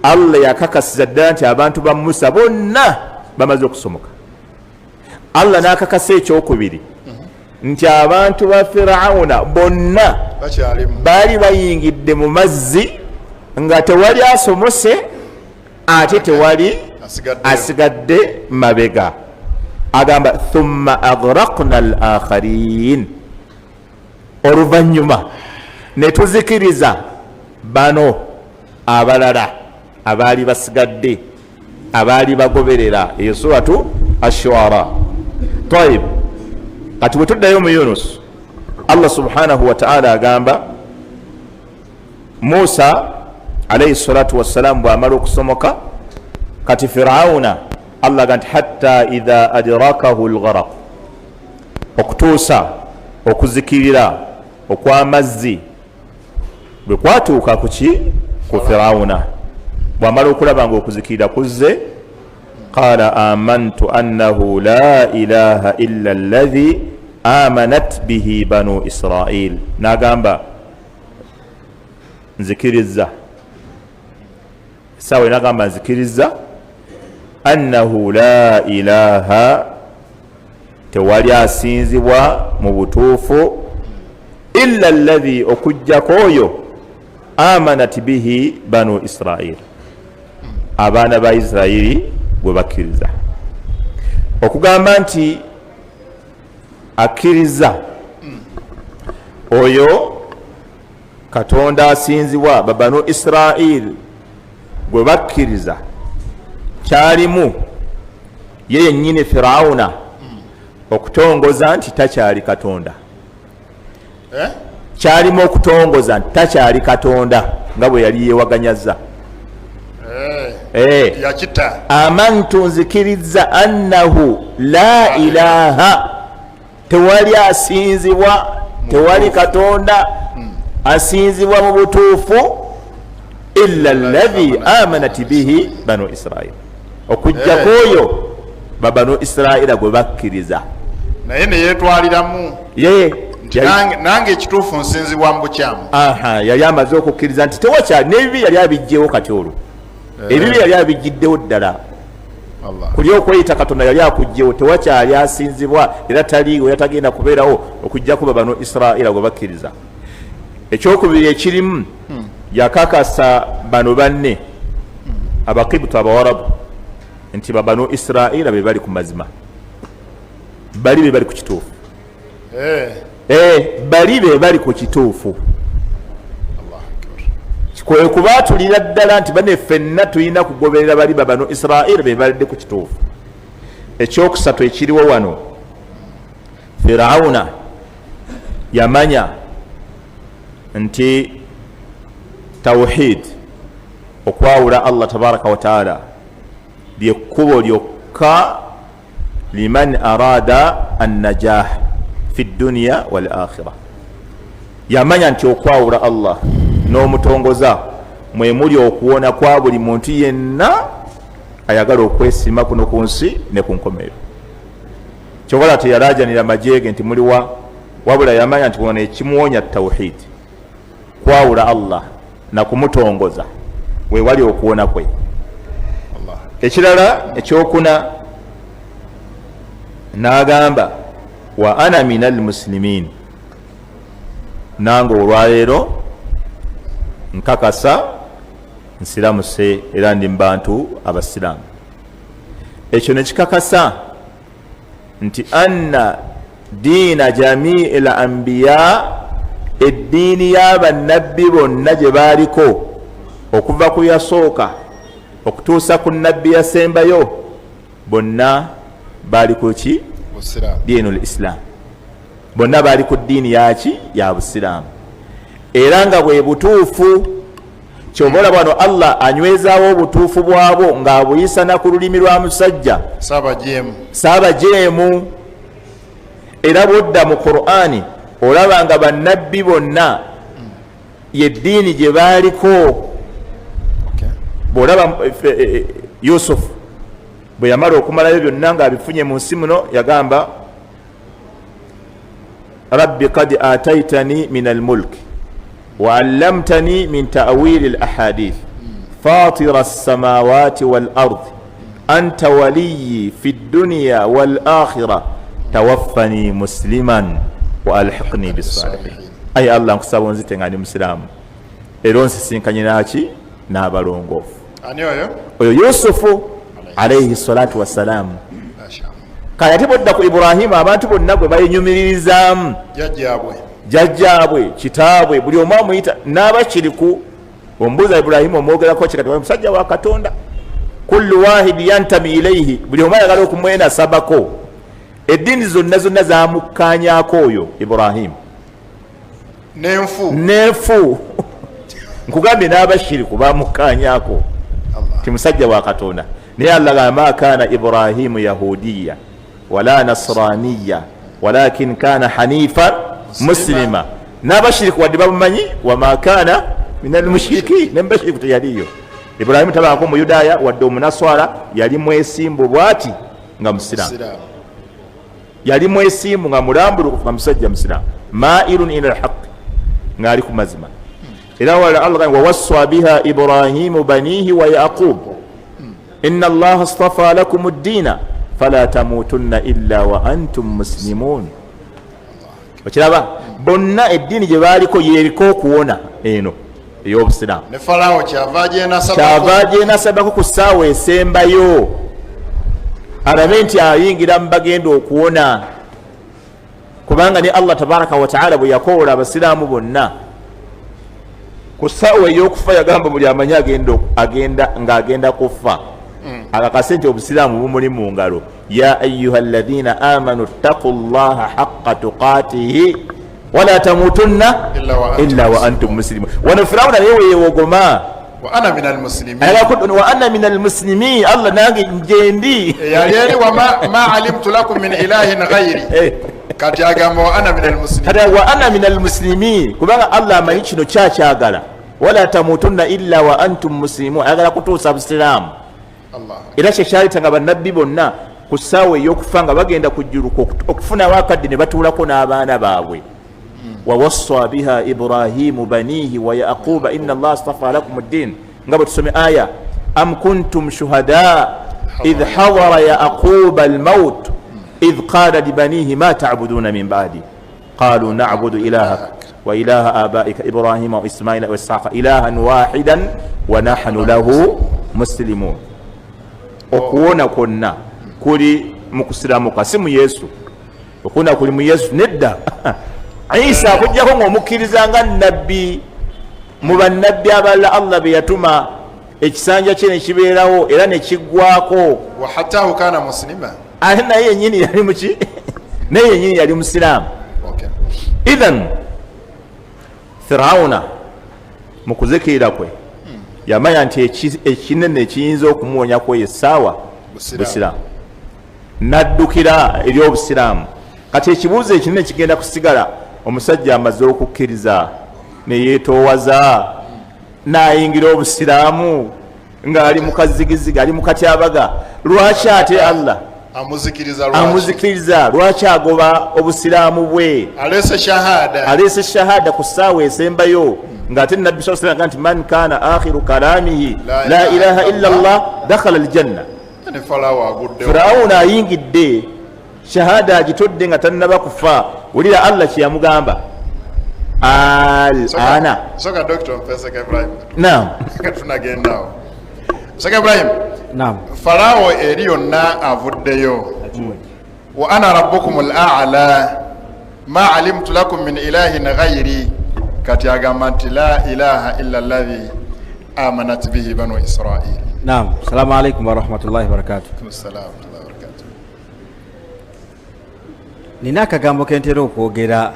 Allah yakakasiza ddala nti abantu ba Musa bonna bamaze okusomoka. Allah n'akakasa ekyokubiri nti abantu ba Firawuna bonna baali bayingidde mu mazzi nga tewali asomose ate tewali asigadde mabega. Agamba thumma aghraqna al-akharin, oluvannyuma ne tuzikiriza bano abalala abaali basigadde abaali bagoberera. Eyo suratu ash-shu'ara. Tayib, kati bwe tuddayo mu Yunus, Allah subhanahu wa ta'ala agamba Musa alayhi salatu wassalamu bw'amala okusomoka kati Firawuna, Allah agamba hatta idha adrakahu al-gharaq, okutuusa okuzikirira okw'amazzi bwe kwatuuka ku Firawuna, bw'amala okulaba nga okuzikirira kuzze, qala amantu annahu la ilaha illa alladhi amanat bihi banu Israil, n'agamba nzikiriza, sawa n'agamba nzikiriza annahu la ilaha, tewali asinzibwa mu butuufu, illa alladhi, okujjako oyo amanat bihi banu Israil, abaana ba Isirayiri gwe bakkiriza. Okugamba nti akkiriza oyo Katonda asinzibwa babanu Isirayiri gwe bakkiriza kyalimu ye yennyini Firawuna okutongoza nti takyali Katonda. Kyalimu okutongoza nti takyali Katonda nga bwe yali yewaganyaza. Amantu, nzikiriza annahu la ilaha, tewali asinzibwa, tewali Katonda asinzibwa mu butuufu, illa alladhi amanat bihi banu Israil, okujjako oyo babanu Israila gwe bakkiriza. Naye ne yeetwaliramu nange ekituufu nsinzibwa mu bukyamu. Yali amaze okukkiriza nti tewakyali, n'ebibi yali abijjewo kati olwo. Ebibi yali abijjiddewo ddala. Kuli okweyita Katonda yali akujjewo, tewakyali asinzibwa era taliiwo, yatagenda kubeerawo okujjako babanu Israila gwe bakkiriza. Ekyokubiri ekirimu, yakakasa bano banne Abakibutu Abawarabu nti babanu Israila be bali ku mazima, bali be bali ku kituufu. Bali be bali ku kituufu. Kwe kubaatulira ddala nti bane ffenna tulina kugoberera bali babanu Israila be balidde ku kituufu. Ekyokusatu ekiriwo wano, Firawuna yamanya nti tawhid, okwawula Allah tabaraka wa taala, lyekkubo lyokka liman arada an-najah fi dunya wal akhirah. Yamanya nti okwawula Allah n'omutongoza mwe muli okuwona kwa buli muntu yenna ayagala okwesima kuno ku nsi ne ku nkomerero. Kyobala teyalajanira majeege nti muliwa, wabula yamanya nti wona ekimuwonya tawhid, kwawula Allah na kumutongoza we wali okuwona kwe. Ekirala ekyokuna, n'agamba wa ana minal muslimin, nange olwaleero nkakasa nsiramuse era ndi mubantu abasiraamu. Ekyo nekikakasa nti anna diina jamiil anbiya, eddiini y'abannabbi bonna gye baaliko okuva ku yasooka okutuusa ku nabbi yasembayo, bonna baali ku ki? Diinul Islam. Bonna baali ku ddiini yaki? Ya Busiraamu. Era nga bwe butuufu, kyobola bwano Allah anywezaawo obutuufu bwabo ng'abuyisa na ku lulimi lwa musajja Saabajeemu. Era bwodda mu Qur'ani olaba nga bannabbi bonna yeddiini gye baaliko. Bw'olaba Yusufu bwe yamala okumalayo byonna ng'abifunye mu nsi muno, yagamba rabbi qad ataitani min almulk wa allamtani min ta'wil alahadith fatira as-samawati wal ard anta waliyyi fi ad-dunya wal akhirah tawaffani musliman wa alhiqni bis salihin. Ay Allah nkusaba onzite ngani muslimu era onsisinkanye naki n'abalongoofu. Ani oyo? Oyo Yusufu alayhi salatu wassalam. Kaya ate bodda ku Ibrahima abantu bonna gwe bayenyumiririzaamu jjajjaabwe kitaabwe buli omu amuyita n'abakiriku ombuuza Ibrahima omwogerako kikati wa musajja wa Katonda kullu wahidi yantami ilayhi buli omu ayagala okumwenasabako. Eddiini zonna zonna zamukkaanyaako oyo Ibrahima n'enfu nkugambye n'abashiriku bamukkaanyaako ti musajja wa Katonda. Naye Allah gamba ma kaana Ibrahimu yahudiya wala nasraniya walakin kana hanifan muslima. N'abashiriku wadde bamumanyi wama kaana minal mushrikin, ne mubashiriku teyaliyo. Ibrahimu tabaako muyudaaya wadde omunaswara, yali mwesimbu bwati nga musiraamu, yali mwesimbu nga mulambulukufu nga musajja musiraamu, mairun ila alhaq nga ali ku mazima. Era wala Allah wa wassa biha Ibrahimu banihi wa Yaqub inna Allah astafa lakum ad-dina fala tamutunna illa wa antum muslimun. Okiraba bonna eddiini gye baaliko yeriko okuwona eno ey'obusiraamu. Ne Falaawo kyava gyenasabako ku ssaawa esembayo alabe nti ayingira mu bagenda okuwona, kubanga ne Allah tabaraka wa taala bwe yakoola abasiraamu bonna ku ssaawa ey'okufa yagamba buli amanyi ng'agenda kufa akakase nti obusiraamu bumuli mu ngalo. Ya ayuha alladhina amanu ttaqu llaha haqqa tuqatihi wala tamutunna illa wa antum muslimun. Wano Firawuna naye weyewogoma wa ana min almuslimin, Allah nange njendi yali eri ma alimtu lakum min ilahin ghairi kati agamba wa ana min almuslimin kubanga Allah amanyi kino kyakyagala. Wala tamutunna illa wa antum muslimun, ayagala kutuusa busiraamu. Era kyekyaleetanga bannabbi bonna ku ssaawa ey'okufa nga bagenda ku ggulu okufunawo akadde ne batuulako n'abaana baabwe. wawassa biha Ibrahimu banihi wa Yaquba inna Allah astafa lakum ad-din, nga bwe tusome aya am kuntum shuhada idh hadara Yaquba al-maut idh qala libanihi ma ta'buduna min ba'di qalu na'budu ilahaka wa ilaha abaika Ibrahima wa Ismaila wa Ishaqa ilahan wahidan wa nahnu lahu muslimun. Okuwona kwonna kuli mu kusiramuka, si mu Yesu. Okuwona kuli mu Yesu nedda. Isa akujjako ng'omukkiriza nga nabbi mu bannabbi abalala Allah be yatuma, ekisanja kye ne kibeerawo era ne kiggwako. wa hatta kana muslima, ate naye yennyini yali muki naye yennyini yali musiraamu. Idhan Firawuna mu kuzikiira kwe yamanya nti ekinene ekiyinza okumuwonyako essaawa busiraamu, n'addukira eri obusiraamu. Kati ekibuuzo ekinene kigenda kusigala, omusajja amaze okukkiriza ne yeetoowaza n'ayingira obusiraamu ng'ali mu kazigiziga, ali mu katyabaga, lwaki ate Allah amuzikiriza? Lwaki agoba obusiraamu bwe? Aleese shahada ku ssaawa esembayo, ng'ate nabbi sallallahu alayhi wa sallam nti man kana akhiru kalamihi la ilaha illa Allah dakhala aljanna. Firawuna ayingidde shahada agitodde nga tannaba kufa. Wulira Allah kye yamugamba ana Falaawo eri yonna avuddeyo wa ana rabbukum al-a'la ma alimtu lakum min ilahin ghayri, kati agamba nti la ilaha illa alladhi amanat bihi banu Israil. Naam, assalamu alaykum wa rahmatullahi wa barakatuh. Nina akagambo kentera okwogera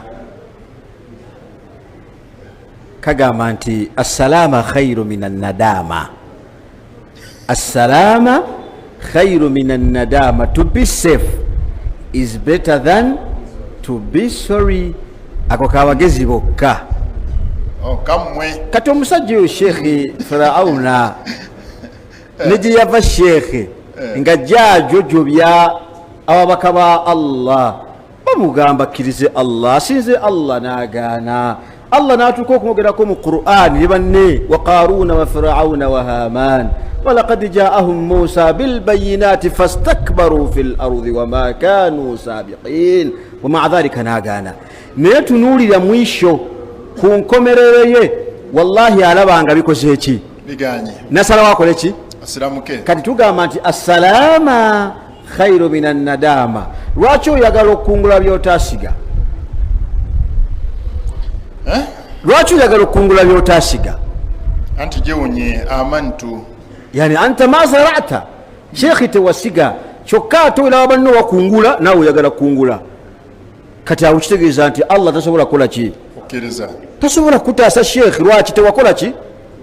kagamba nti assalama khairu minan nadama. Assalama khairu minan nadama. To be safe is better than to be sorry. Ako kabagezi bokka. Kamwe kati omusajja oyo Sheikh Firawuna ne gye yava Sheikh nga jajojobya ababaka ba Allah, bamugamba akkirize Allah asinze Allah n'agaana Allah n'atuuka okumwogerako mu Qur'an ne banne wa Qaruna wa Fir'auna wa Haman walaqad ja'ahum Musa bilbayinati fastakbaru fil ardi wama kanu sabiqin wa ma'a dhalika n'agaana naye tunuulira mwisho ku nkomerero ye wallahi alabanga bikoze ki biganye nasalawo akole ki asiramuke kati tugamba nti assalama khairu minan nadama lwaki oyagala okukungula byotasiga lwaki oyagala okukungula byotasiga anti jewunye amantu yani anta ma zarata shekhi tewasiga kyokka ate olaba banno wakungula naawe oyagala kukungula kati awo kitegeeza nti Allah tasobola kukola ki okkiriza tasobola kutaasa shekhi lwaki tewakola ki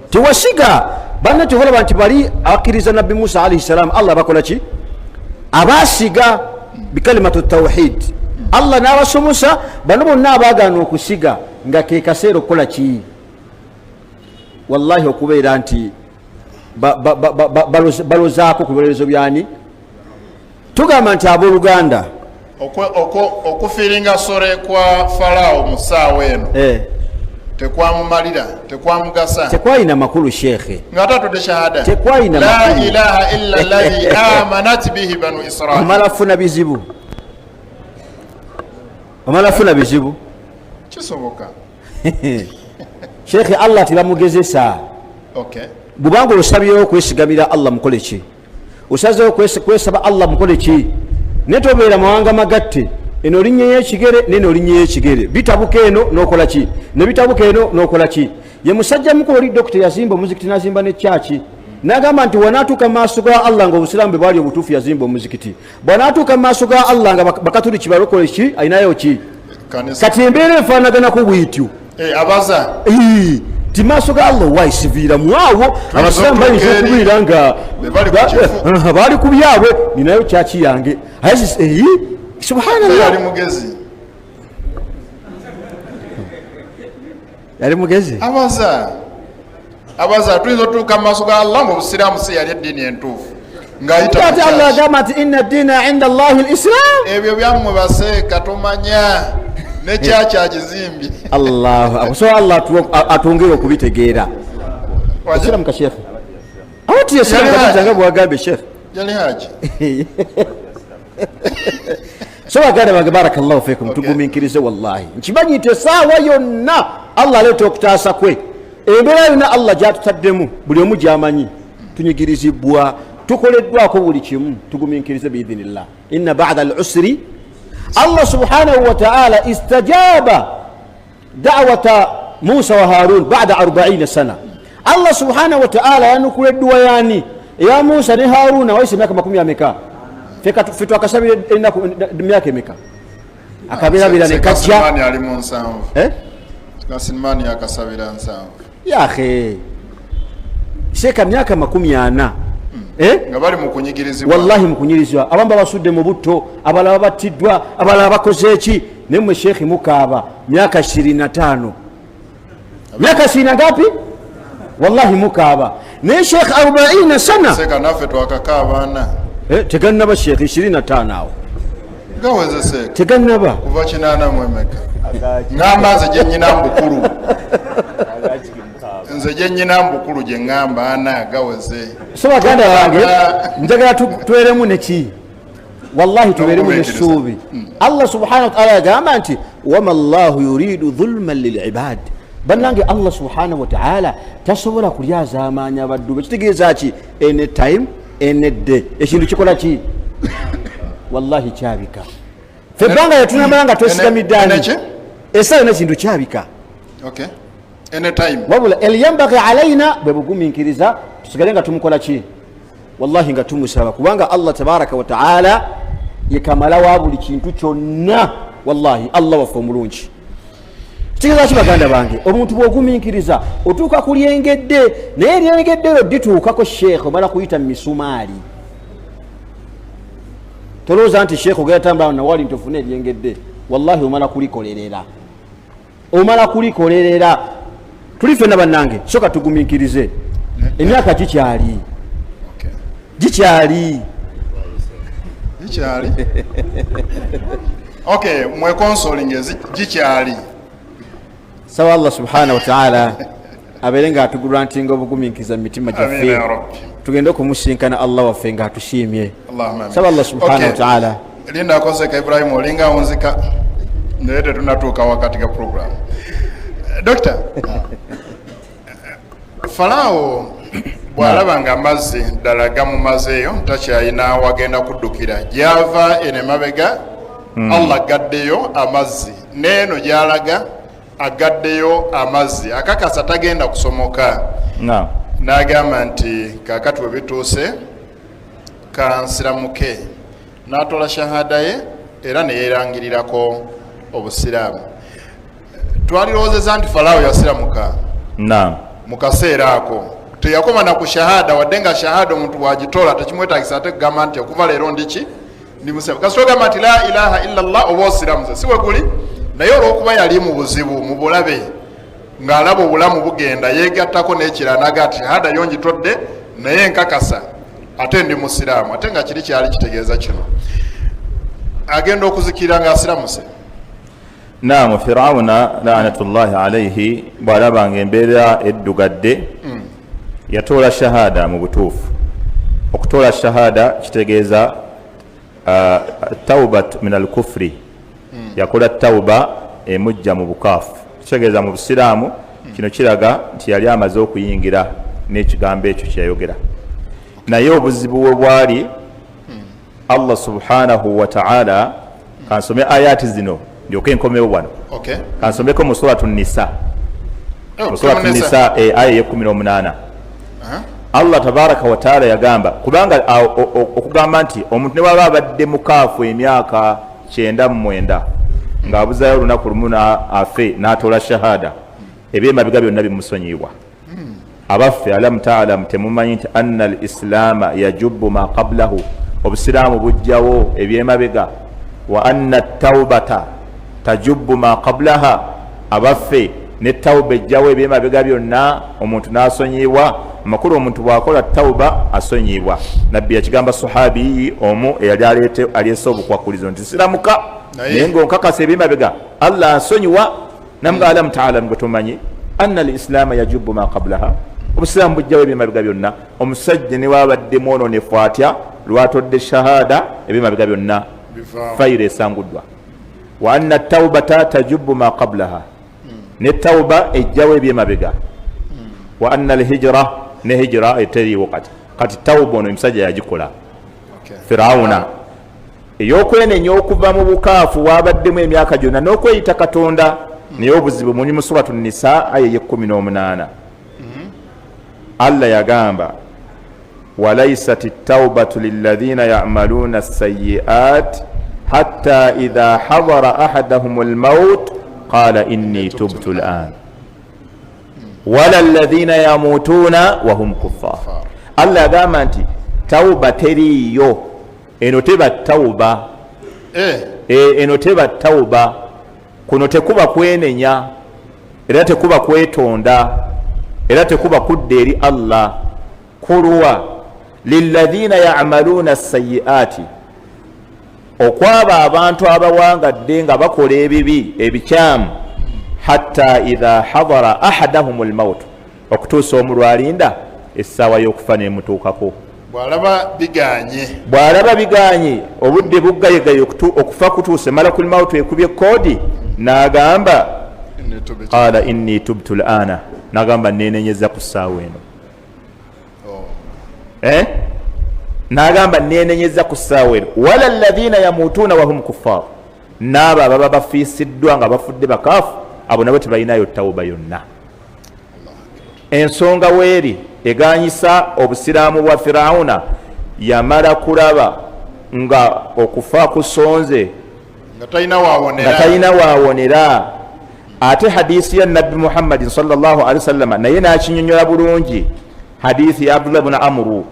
tewasiga banna tebalaba nti bali akkiriza nabbi Musa alayhi salam Allah bakola ki abasiga bikalimatu tawhid Allah n'abasomosa bano bonna abaagaana okusiga nga ke kaseera okukola ki wallahi okubeera nti balozaako ku bibonerezo byani tugamba nti abooluganda okufiiringa sore kwa Farao mu ssaawa eno tekwamumalira tekwamugasa tekwalina makulu shekhe nga tatudde shahada tekwalina la ilaha illa alladhi amanat bihi banu Israil omalafuna bizibu omalafuna bizibu kisoboka shekhe Allah tibamugezesa okay bubanga osabyewo kwesigamira Allah mukole ki osazewo kwesaba Allah mukole ki netobeera mawanga magatte eno linnya y'ekigere neno linnya y'ekigere bitabuka eno n'okola ki ne bitabuka eno n'okola ki ye musajja mukulu oli dokita yazimba omuzikiti n'azimba ne kyaki n'agamba nti wanaatuuka maaso ga Allah nga obusiraamu bwe bwali obutuufu yazimba omuzikiti bwanaatuuka maaso ga Allah nga bakatuliki balokole ki ayinayo ki kati embeera efaanaganaku bwityo abaza ti maaso ga Allah waisiviira mwawo abasiraamu bayinza okubeera nga baali ku byabwe ninayo kyaki yange subhanallah yali mugezi abaza tuyinza otuuka mu maaso ga Allah mu busiraamu si yali eddiini entuufu ng'ayita Allah agamba nti inna ddiina inda Allahi al-Islam ebyo byammwe baseeka tomanya nekyaki akizimbye Allah so Allah atongere okubitegeera asiramu ka shekhe awati yasiramu katanga bwagambe shekhe yali haji so baganda bange barakallahu fikum tuguminkirize wallahi nkimanyite saawa yonna Allah aleeta okutaasa kwe embeera yonna Allah gyatutaddemu buli omu gyamanyi tunyigirizibwa tukoleddwako buli kimu tuguminkirize biidhinillah inna ba'da al-usri Allah subhanahu wa ta'ala istajaba da'wata Musa wa Harun ba'da 40 sana Allah subhanahu wa ta'ala yanukula dua yani ya Musa ne Haruna waisi miaka 10 ameka fetu akasabira enako miaka emeka akabirabira ne kajja Kasimani ali mu nsanvu Kasimani akasabira nsanvu ya akhi sheka miaka 40 nga bali mu kunyigirizibwa wallahi mu kunyigirizibwa abamba basudde mu butto abalaba batiddwa abalaba bakoze eki nemwe shekhi mukaaba miaka 25 miaka 20 ngapi wallahi mukaaba ne shekhi 40 sana seka nafe twakakaabana tegannaba shekhi 25 awo gaweze seka tegannaba kuva kinana mwemeka ngamba nze gye nnyina mbukulu nze gye nnyina mbukulu gye ngamba ana gaweze so baganda bange njagala tubeeremu neki wallahi tubeeremu nessuubi Allah subhanahu wa ta'ala yagamba nti wama Allahu yuridu dhulman lil'ibad bannange Allah subhanahu wa ta'ala tasobola kulyaza amaanyi abaddu be kitegeeza ki any time any day ekintu kikola ki wallahi kyabika febbanga yatunamanga twesigamiddaani esaala nekintu kyabika okay anytime wabula eliyambagi alaina bwe bugumiikiriza tusigale nga tumukola ki wallahi nga tumusaba kubanga Allah tabaraka wa ta'ala yekamala wa buli kintu kyonna wallahi Allah waffe omulungi kitegeeza ki baganda bange omuntu bw'ogumiikiriza otuuka ku lyengedde naye eryengedde lyo dituukako sheekh omala kuyita misumaali tolowooza nti sheekh ogenda tambula nawali nti ofune eryengedde wallahi omala kulikolerera tuli ffenna bannange soka tugumiikirize emyaka gikyali Okay, mwe consoling gikyali. Sawa Allah subhanahu wa ta'ala abelenga atugrantinga obugumikiza mitima Amin jaffe. ya Rabbi. Tugende okumusinkana Allah waffe nga atushimye. Allahumma amin. Sawa Allah subhanahu wa ta'ala. Linda akoseka Ibrahim olinga unzika. Nete tunatuuka wakati ga program. Doctor. Farao bwalaba nga amazzi ddala gamumazeeyo takyalina wagenda kuddukira gyava ene mabega Allah gaddeyo amazzi neeno gyalaga agaddeyo amazzi akakasa tagenda kusomoka n'agamba nti kaakati bwe bituuse kansiramuke n'atola shahada ye era ne yeerangirirako obusiraamu. Twalirowoozeza nti Falaawo yasiramuka mu kaseera ako teyakoma na ku shahada wadde nga shahada omuntu bwagitola tekimwetagisa ate kugamba nti okuva leero ndiki ndi musiramu kasita ogamba nti la ilaha illa llah oba osiramuze si we guli naye olw'okuba yali mu buzibu mu bulabe ng'alaba obulamu bugenda yeegattako n'ekirala naga ati shahada yo ngitodde naye nkakasa ate ndi musiraamu ate nga kiri kyali kitegeeza kino agenda okuzikirira ng'asiramuse. Naamu Firawuna laanatullahi alayhi bw'alaba ng'embeera eddugadde yatoola shahada mu butuufu. Okutoola shahada kitegeeza taubat min al-kufri, yakola tauba emujja mu bukaafu. Kitegeeza mu busiraamu kino kiraga nti yali amaze okuyingira n'ekigambo ekyo kyeyayogera. Naye obuzibu bwe bwali Allah subhanahu wa ta'ala kansome ayati zino ndyoke nkomewo wano. Kansomeko mu suratu Nisa. Mu suratu Nisa aya ye 18. Allah tabaraka wa taala yagamba kubanga okugamba nti omuntu ne baba abadde mukaafu emyaka 99 ng'abuzayo olunaku lumu afe n'atoola shahada ebyemabega byonna bimusonyiibwa. Abaffe alam ta'lam temumanyi nti anna al islaama yajubbu ma qablahu, obusiraamu bujjawo ebyemabega, wa anna tawbata tajubbu ma qablaha, abaffe ne tawba ejjawo ebyemabega byonna omuntu n'asonyiibwa. Amakulu omuntu bw'akola tawba asonyiibwa. Nabbi yakigamba sahabi omu eyali aleese obukwakulizo nti siramuka naye ng'onkakasa ebyemabega Allah asonyiwa. Namga alam ta'lam gwe tumanyi anna al islaama yajubbu ma qablaha, obusiraamu bujjawo ebyemabega byonna. Omusajja ne wabaddemu onoonefu atya lwatodde shahada ebyemabega byonna fayiro esanguddwa. Wa anna tawbata tajubbu ma qablaha, ne tawba ejjawo ebyemabega. Wa anna al hijra, ne hijra eteriiwo kati tawba ono emusajja yagikola. Firawuna ey'okwenenya okuva mu bukaafu wabaddemu emyaka gyonna n'okweyita Katonda, naye obuzibu muli mu suratu Nisa aya ye 18. Allah yagamba walaysat at-tawbatu lilladhina ya'maluna as-sayyi'at hatta idha hadara ahadahum al-maut qala inni tubtu al-an wala alladhina yamutuna wa hum kuffar. Allah yagamba nti tawba teriyo, eno teba tawba, eno teba tawba, kuno tekuba kwenenya era tekuba kwetonda era tekuba kudda eri Allah. Kulwa lilladhina ya'maluna as-sayyi'ati, okwaba abantu abawangadde nga bakola ebibi ebikyamu, hatta idha hadara ahadahum al-maut, okutuusa omulwalinda essaawa y'okufa n'emutuukako. Bw'alaba biganye obudde buggayegaye okufa kutuuse, malakul maut ekubye koodi n'agamba qala inni tubtu al-ana, n'agamba neenenyeza ku ssaawa eno. N'agamba neenenyeza ku ssaawa eno. Wala alladhina yamutuuna wa hum kuffar, n'abo ababa bafiisiddwa nga bafudde bakaafu, abo nabo tebalinayo tawuba yonna. Ensonga weeri eganyisa obusiraamu bwa Firawuna, yamala kulaba nga okufa kusonze nga talina waawonera. Ate hadisi ya Nabbi Muhammadin sallallahu alaihi wasallam naye n'akinyonnyola bulungi. Hadithi ya Abdullah ibn Amru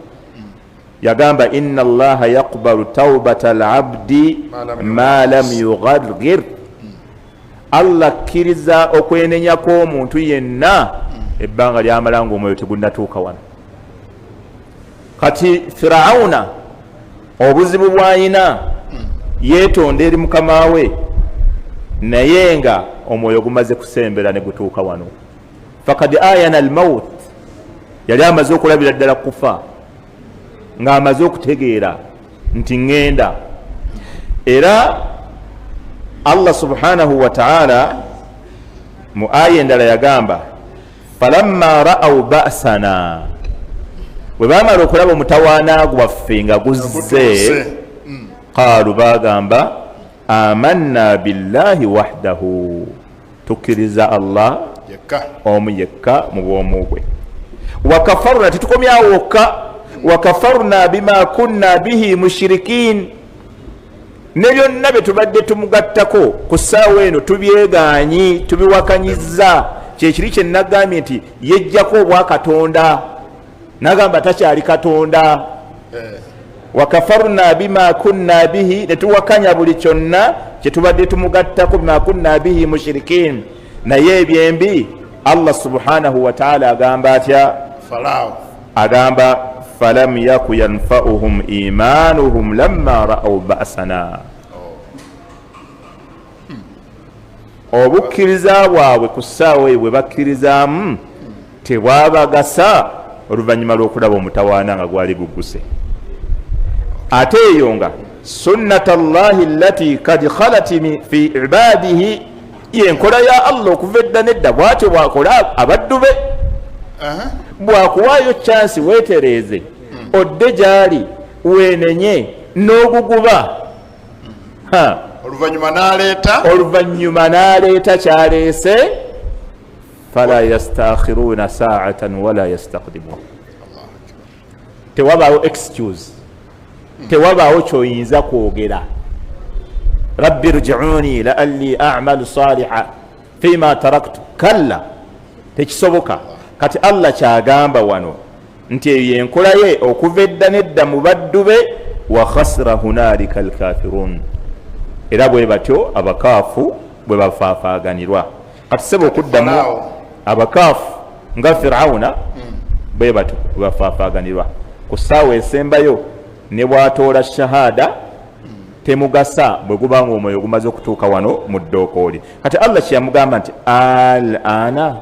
yagamba inna Allaha yaqbalu tawbata al-abdi ma lam yughargir, Allah akkiriza okwenenya kw'omuntu yenna ebbanga lyamala ng'omwoyo tegunnatuuka wano. Kati Firawuna obuzibu bw'ayina yeetonda eri mukama we naye nga omwoyo gumaze kusembera ne gutuuka wano. Fakad ayana almaut, yali amaze okulabira ddala kufa ng'amaze okutegeera nti ŋŋenda. Era Allah subhanahu wa ta'ala mu aya endala yagamba falamma ra'aw ba'sana, bwe baamala okulaba omutawaana gwaffe nga guzze, qaalu bagamba amanna billahi wahdahu, tukkiriza Allah omu yekka mu bwomu bwe. Wakafarna, tetukomyawo wokka, wakafarna bima kunna bihi mushirikin, ne byonna bye tubadde tumugattako ku ssaawa eno tubyegaanyi, tubiwakanyizza. Kyekiri kye nagambye nti yejjako obwakatonda, nagamba takyali katonda. Wakafarna bima kunna bihi, netuwakanya buli kyonna kyetubadde tumugattako, bima kunna bihi mushirikin. Naye ebyembi Allah subhanahu wa ta'ala agamba atya? Agamba falam yaku yanfa'uhum imanuhum lamma ra'aw ba'sana, obukkiriza bwabwe ku ssaawa eyo bwe bakkirizaamu tebwabagasa oluvannyuma lw'okulaba omutawaana nga gwali gugguse. Ate eyo nga sunnata llahi allati kad khalat fi ibadihi, yenkola ya Allah okuva edda nedda, bwatyo bwakola abaddu be. Bwakuwaayo chansi weetereeze odde gyali weenenye n'oguguba, oluvannyuma n'aleeta kyaleese, fala yastakhiruna sa'atan wala yastaqdimun. Tewabaawo excuse, tewabaawo kyoyinza kwogera. Rabbi rji'uni la'alli a'malu salihan fima taraktu, kalla, tekisoboka. Kati Allah kyagamba wano nti eyo yenkola ye okuva edda nedda mu baddu be, wa khasira hunalika alkafirun, era bwe batyo abakaafu bwe bafaafaganirwa. Kati sebo okuddamu abakaafu nga Firawuna bwe batyo bwe bafaafaganirwa. Ku ssaawa esembayo ne bwatoola shahada temugasa bwe gubanga omwoyo gumaze okutuuka wano mu ddookooli. Kati Allah kyeyamugamba nti al ana,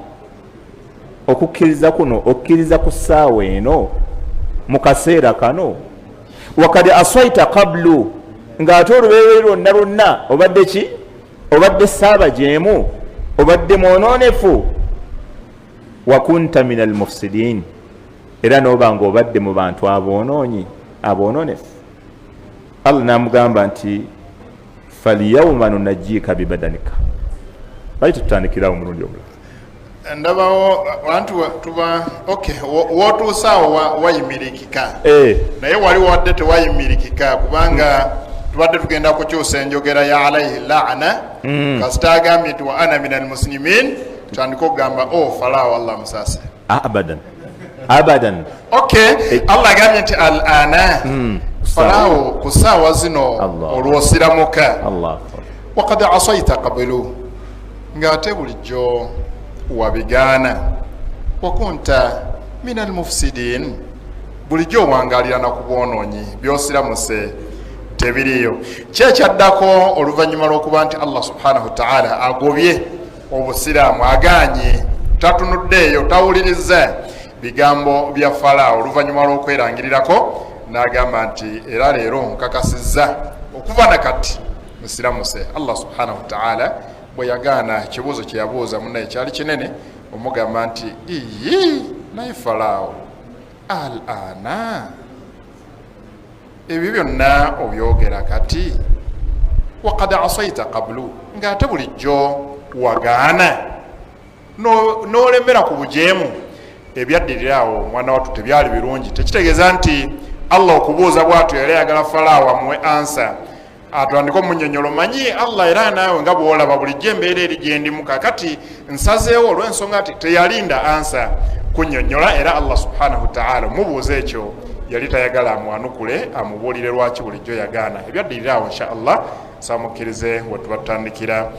okukkiriza kuno okkiriza ku ssaawa eno mu kaseera kano. Wakad aswaita qablu, ng'ate olubeerera lwonna lwonna obadde ki? Obadde saaba jeemu, obadde mwonoonefu. Wa kunta min almufsidin, era n'obanga obadde mu bantu aboononefu. Allah n'amugamba nti falyawma nunajjiika bibadanika. Lwaki tutandikirawo omulundi omulala? Ndabawo abantu tuba wootuusaawo wayimirikika, naye wali wadde tewayimirikika, kubanga tubadde tugenda kukyusa enjogera ya alaihi laana, kasita agambye nti wa ana min almuslimin, tutandika okugamba Falaawo Allah musaase. Abadan. Allah agambye nti al ana, Falaawo ku ssaawa zino olw'osiramuka. Wakad asaita qablu, ng'ate bulijjo wabigaana. Wakunta min almufsidin, bulijjo wangalira na ku bwonoonyi byosiramuse tebiriyo. Kyekyaddako oluvannyuma lw'okuba nti Allah subhanahu wa ta'ala agobye obusiraamu, aganye tatunuddeeyo, tawuliriza bigambo bya Falaawo, oluvannyuma lw'okwerangirirako n'agamba nti era leero nkakasizza okuva nakati musiramuse. Allah subhanahu wa ta'ala bwe yagaana ekibuuzo kye yabuuza munnaye kyali kinene, omugamba nti naye Falaawo al ana, ebyo byonna obyogera kati. Wakad asaita qablu, ng'ate bulijjo wagaana n'olemera ku bujeemu. Ebyaddirirawo omwana wattu tebyali birungi. Tekitegeeza nti Allah okubuuza bw'atyo yali ayagala Falaawo amuwe ansa atandika omunnyonnyolo. Manyi Allah era naawe nga bw'olaba bulijjo embeera eri gye ndimu kakati nsazeewo olw'ensonga nti teyalinda ansa kunnyonnyola, era Allah subhanahu wa ta'ala mubuuza ekyo yali tayagala amwanukule amubuulire lwaki bulijjo yagaana. Ebyaddirirawo insha Allah samukkirize we tubatandikira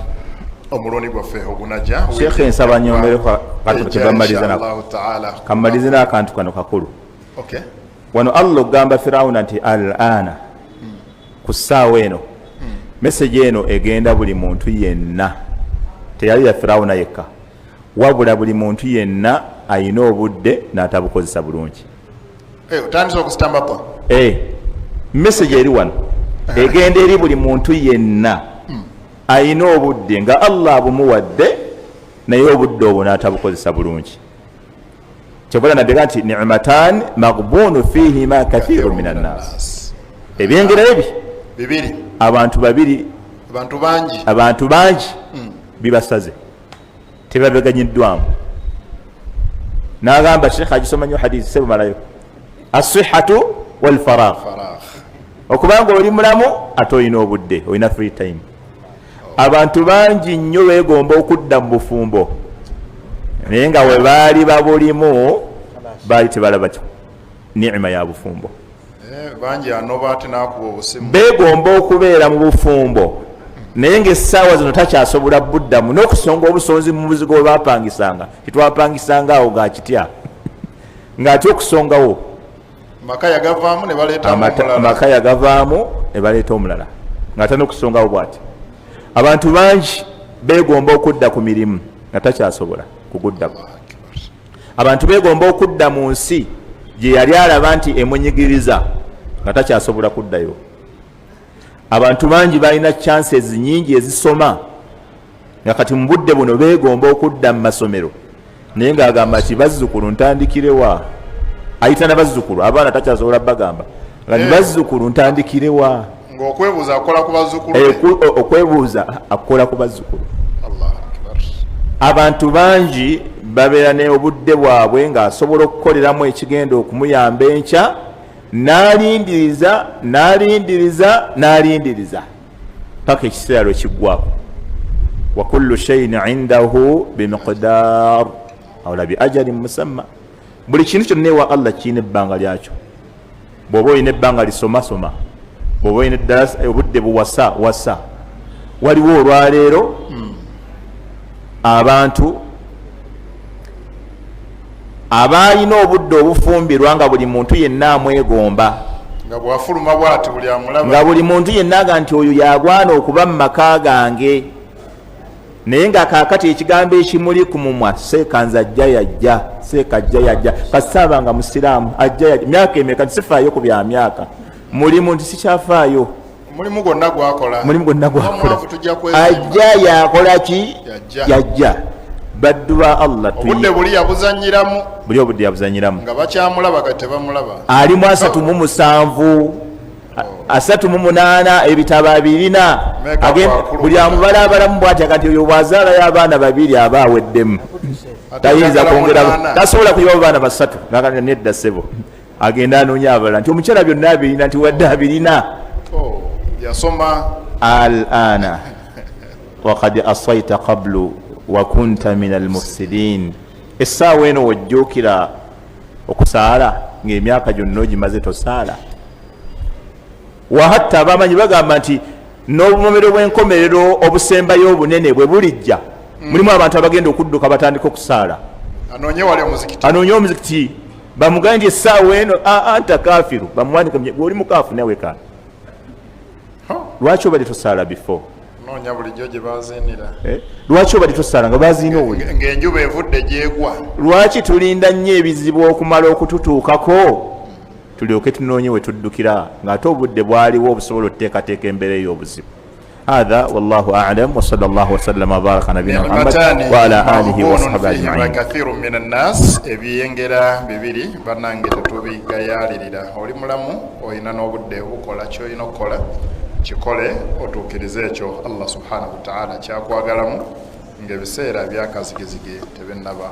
omulundi gwaffe ogunajja. Sheikh nsaba nyombereko kamalize n'akantu kano kakulu. Wano Allah ogamba Firawuna nti al ana, ku ssaawa eno message eno egenda buli muntu yenna, teyali ya Firawuna yekka, wabula buli muntu yenna ayina obudde n'atabukozesa bulungi. Otandise okusitambako. Message eri wano egenda eri buli muntu yenna ayina obudde nga Allah bumuwadde naye obudde obwo n'atabukozesa bulungi. Kyebula nabega nti ni'matan maghbunu fihima kathiru minan nas. Ebyengera ebi bibiri abantu babiri abantu bangi bibasaze tebabeganyiddwamu. N'agamba Sheikh agisoma nnyo hadisi sebo malayo as-sihhatu wal faragh, okubanga oli mulamu ate olina obudde, olina free time. Abantu bangi nnyo beegomba okudda mu bufumbo naye nga we baali babulimu baali tebalaba ni'ima ya bufumbo. Bangi anoba ate n'akuba obusimu, beegomba okubeera mu bufumbo naye ng'essaawa zino takyasobola buddamu n'okusonga obusonzi mu muzigo we baapangisanga, kitwapangisanga awo ga kitya ng'ate okusongawo amaka yagavaamu ne baleeta omulala ng'ate n'okusongawo bw'ati. Abantu bangi beegomba okudda ku mirimu nga takyasobola kuguddako. Abantu beegomba okudda mu nsi gye yali alaba nti emunyigiriza nga takyasobola kuddayo. Abantu bangi balina chances nyingi ezisoma nga kati mu budde buno beegomba okudda mu masomero naye ng'agamba nti bazzukulu ntandikirewa. Ayita na bazzukulu, abaana takyasobola bagamba nga ni bazzukulu ntandikirewa. Ng'okwebuuza akola ku bazzukulu. Okwebuuza akola ku bazzukulu. Abantu bangi babeera ne obudde bwabwe ng'asobola okukoleramu ekigenda okumuyamba enkya n'alindiriza paka ekiseera lwe kiggwako. Wa kullu shay'in 'indahu bimiqdar aw la bi ajalin musamma. Buli kintu kyonna ewa Allah kirina ebbanga lyakyo. Bw'oba olina ebbanga lisoma, bw'oba olina obudde buwasa. Waliwo olwaleero abantu abalina obudde obufumbirwa nga buli muntu yenna amwegomba, nga bwafuluma bw'ati buli amulaba, nga buli muntu yenna aga nti oyo yagwana okuba mu maka gange, naye nga kaakati ekigambo ekimuli ku mumwa seekanza ajja yajja kasaba nga musiraamu ajja yajja myaka emeka ntisifaayo ku bya myaka mulimu nti sikyafaayo mulimu gwonna gwakola ajja yakola ki yajja. Baddu ba Allah obudde buli yabuzanyiramu obudde yabuzanyiramu nga bakyamulaba kati tebamulaba. Ali mu 37 38 ebitabo 200 buli amubalabalamu bw'atya kati oyo bwazaalayo abaana 2 aba aweddemu tayinza kwongera tasobola kuyiwa abaana 3 ngakati nedda ssebo agenda anoonya abalala nti omukyala byonna 200 nti wadde 200 yasoma al-ana waqad asayta qablu wa kunta min al-mufsidin. Essaawa eno wojjookira okusaala ng'emyaka gyonna ogimaze tosaala. Wahatta abamanyi bagamba nti n'obumomero bw'enkomerero obusembayo obunene bwe bulijja mulimu abantu abagenda okudduka batandika okusaala anoonye omuzikiti bamugaye nti essaawa eno anta kafiru bamuwandika oli mukaafu nawe kana. Lwaki obadde tosaala before? Noonya bulijjo gye baaziinira. Lwaki obadde tosaala nga baaziina oli? Ng'enjuba evudde gyegwa. Lwaki tulinda nnyo ebizibu okumala okututuukako tulyoke tunoonye we tuddukira ng'ate obudde bwaliwo obusobola okuteekateeka embeera ey'obuzibu. هذا والله أعلم وصلى الله وسلم وبارك على نبينا محمد وعلى آله وصحبه أجمعين. كثير من الناس ebiyengera bibiri banange tetubigayalirira oli mulamu olina n'obudde bukola ky'olina okukola kikole otuukirize ekyo Allah subhanahu wa ta'ala kyakwagalamu ng'ebiseera byakazigizige tebennaba.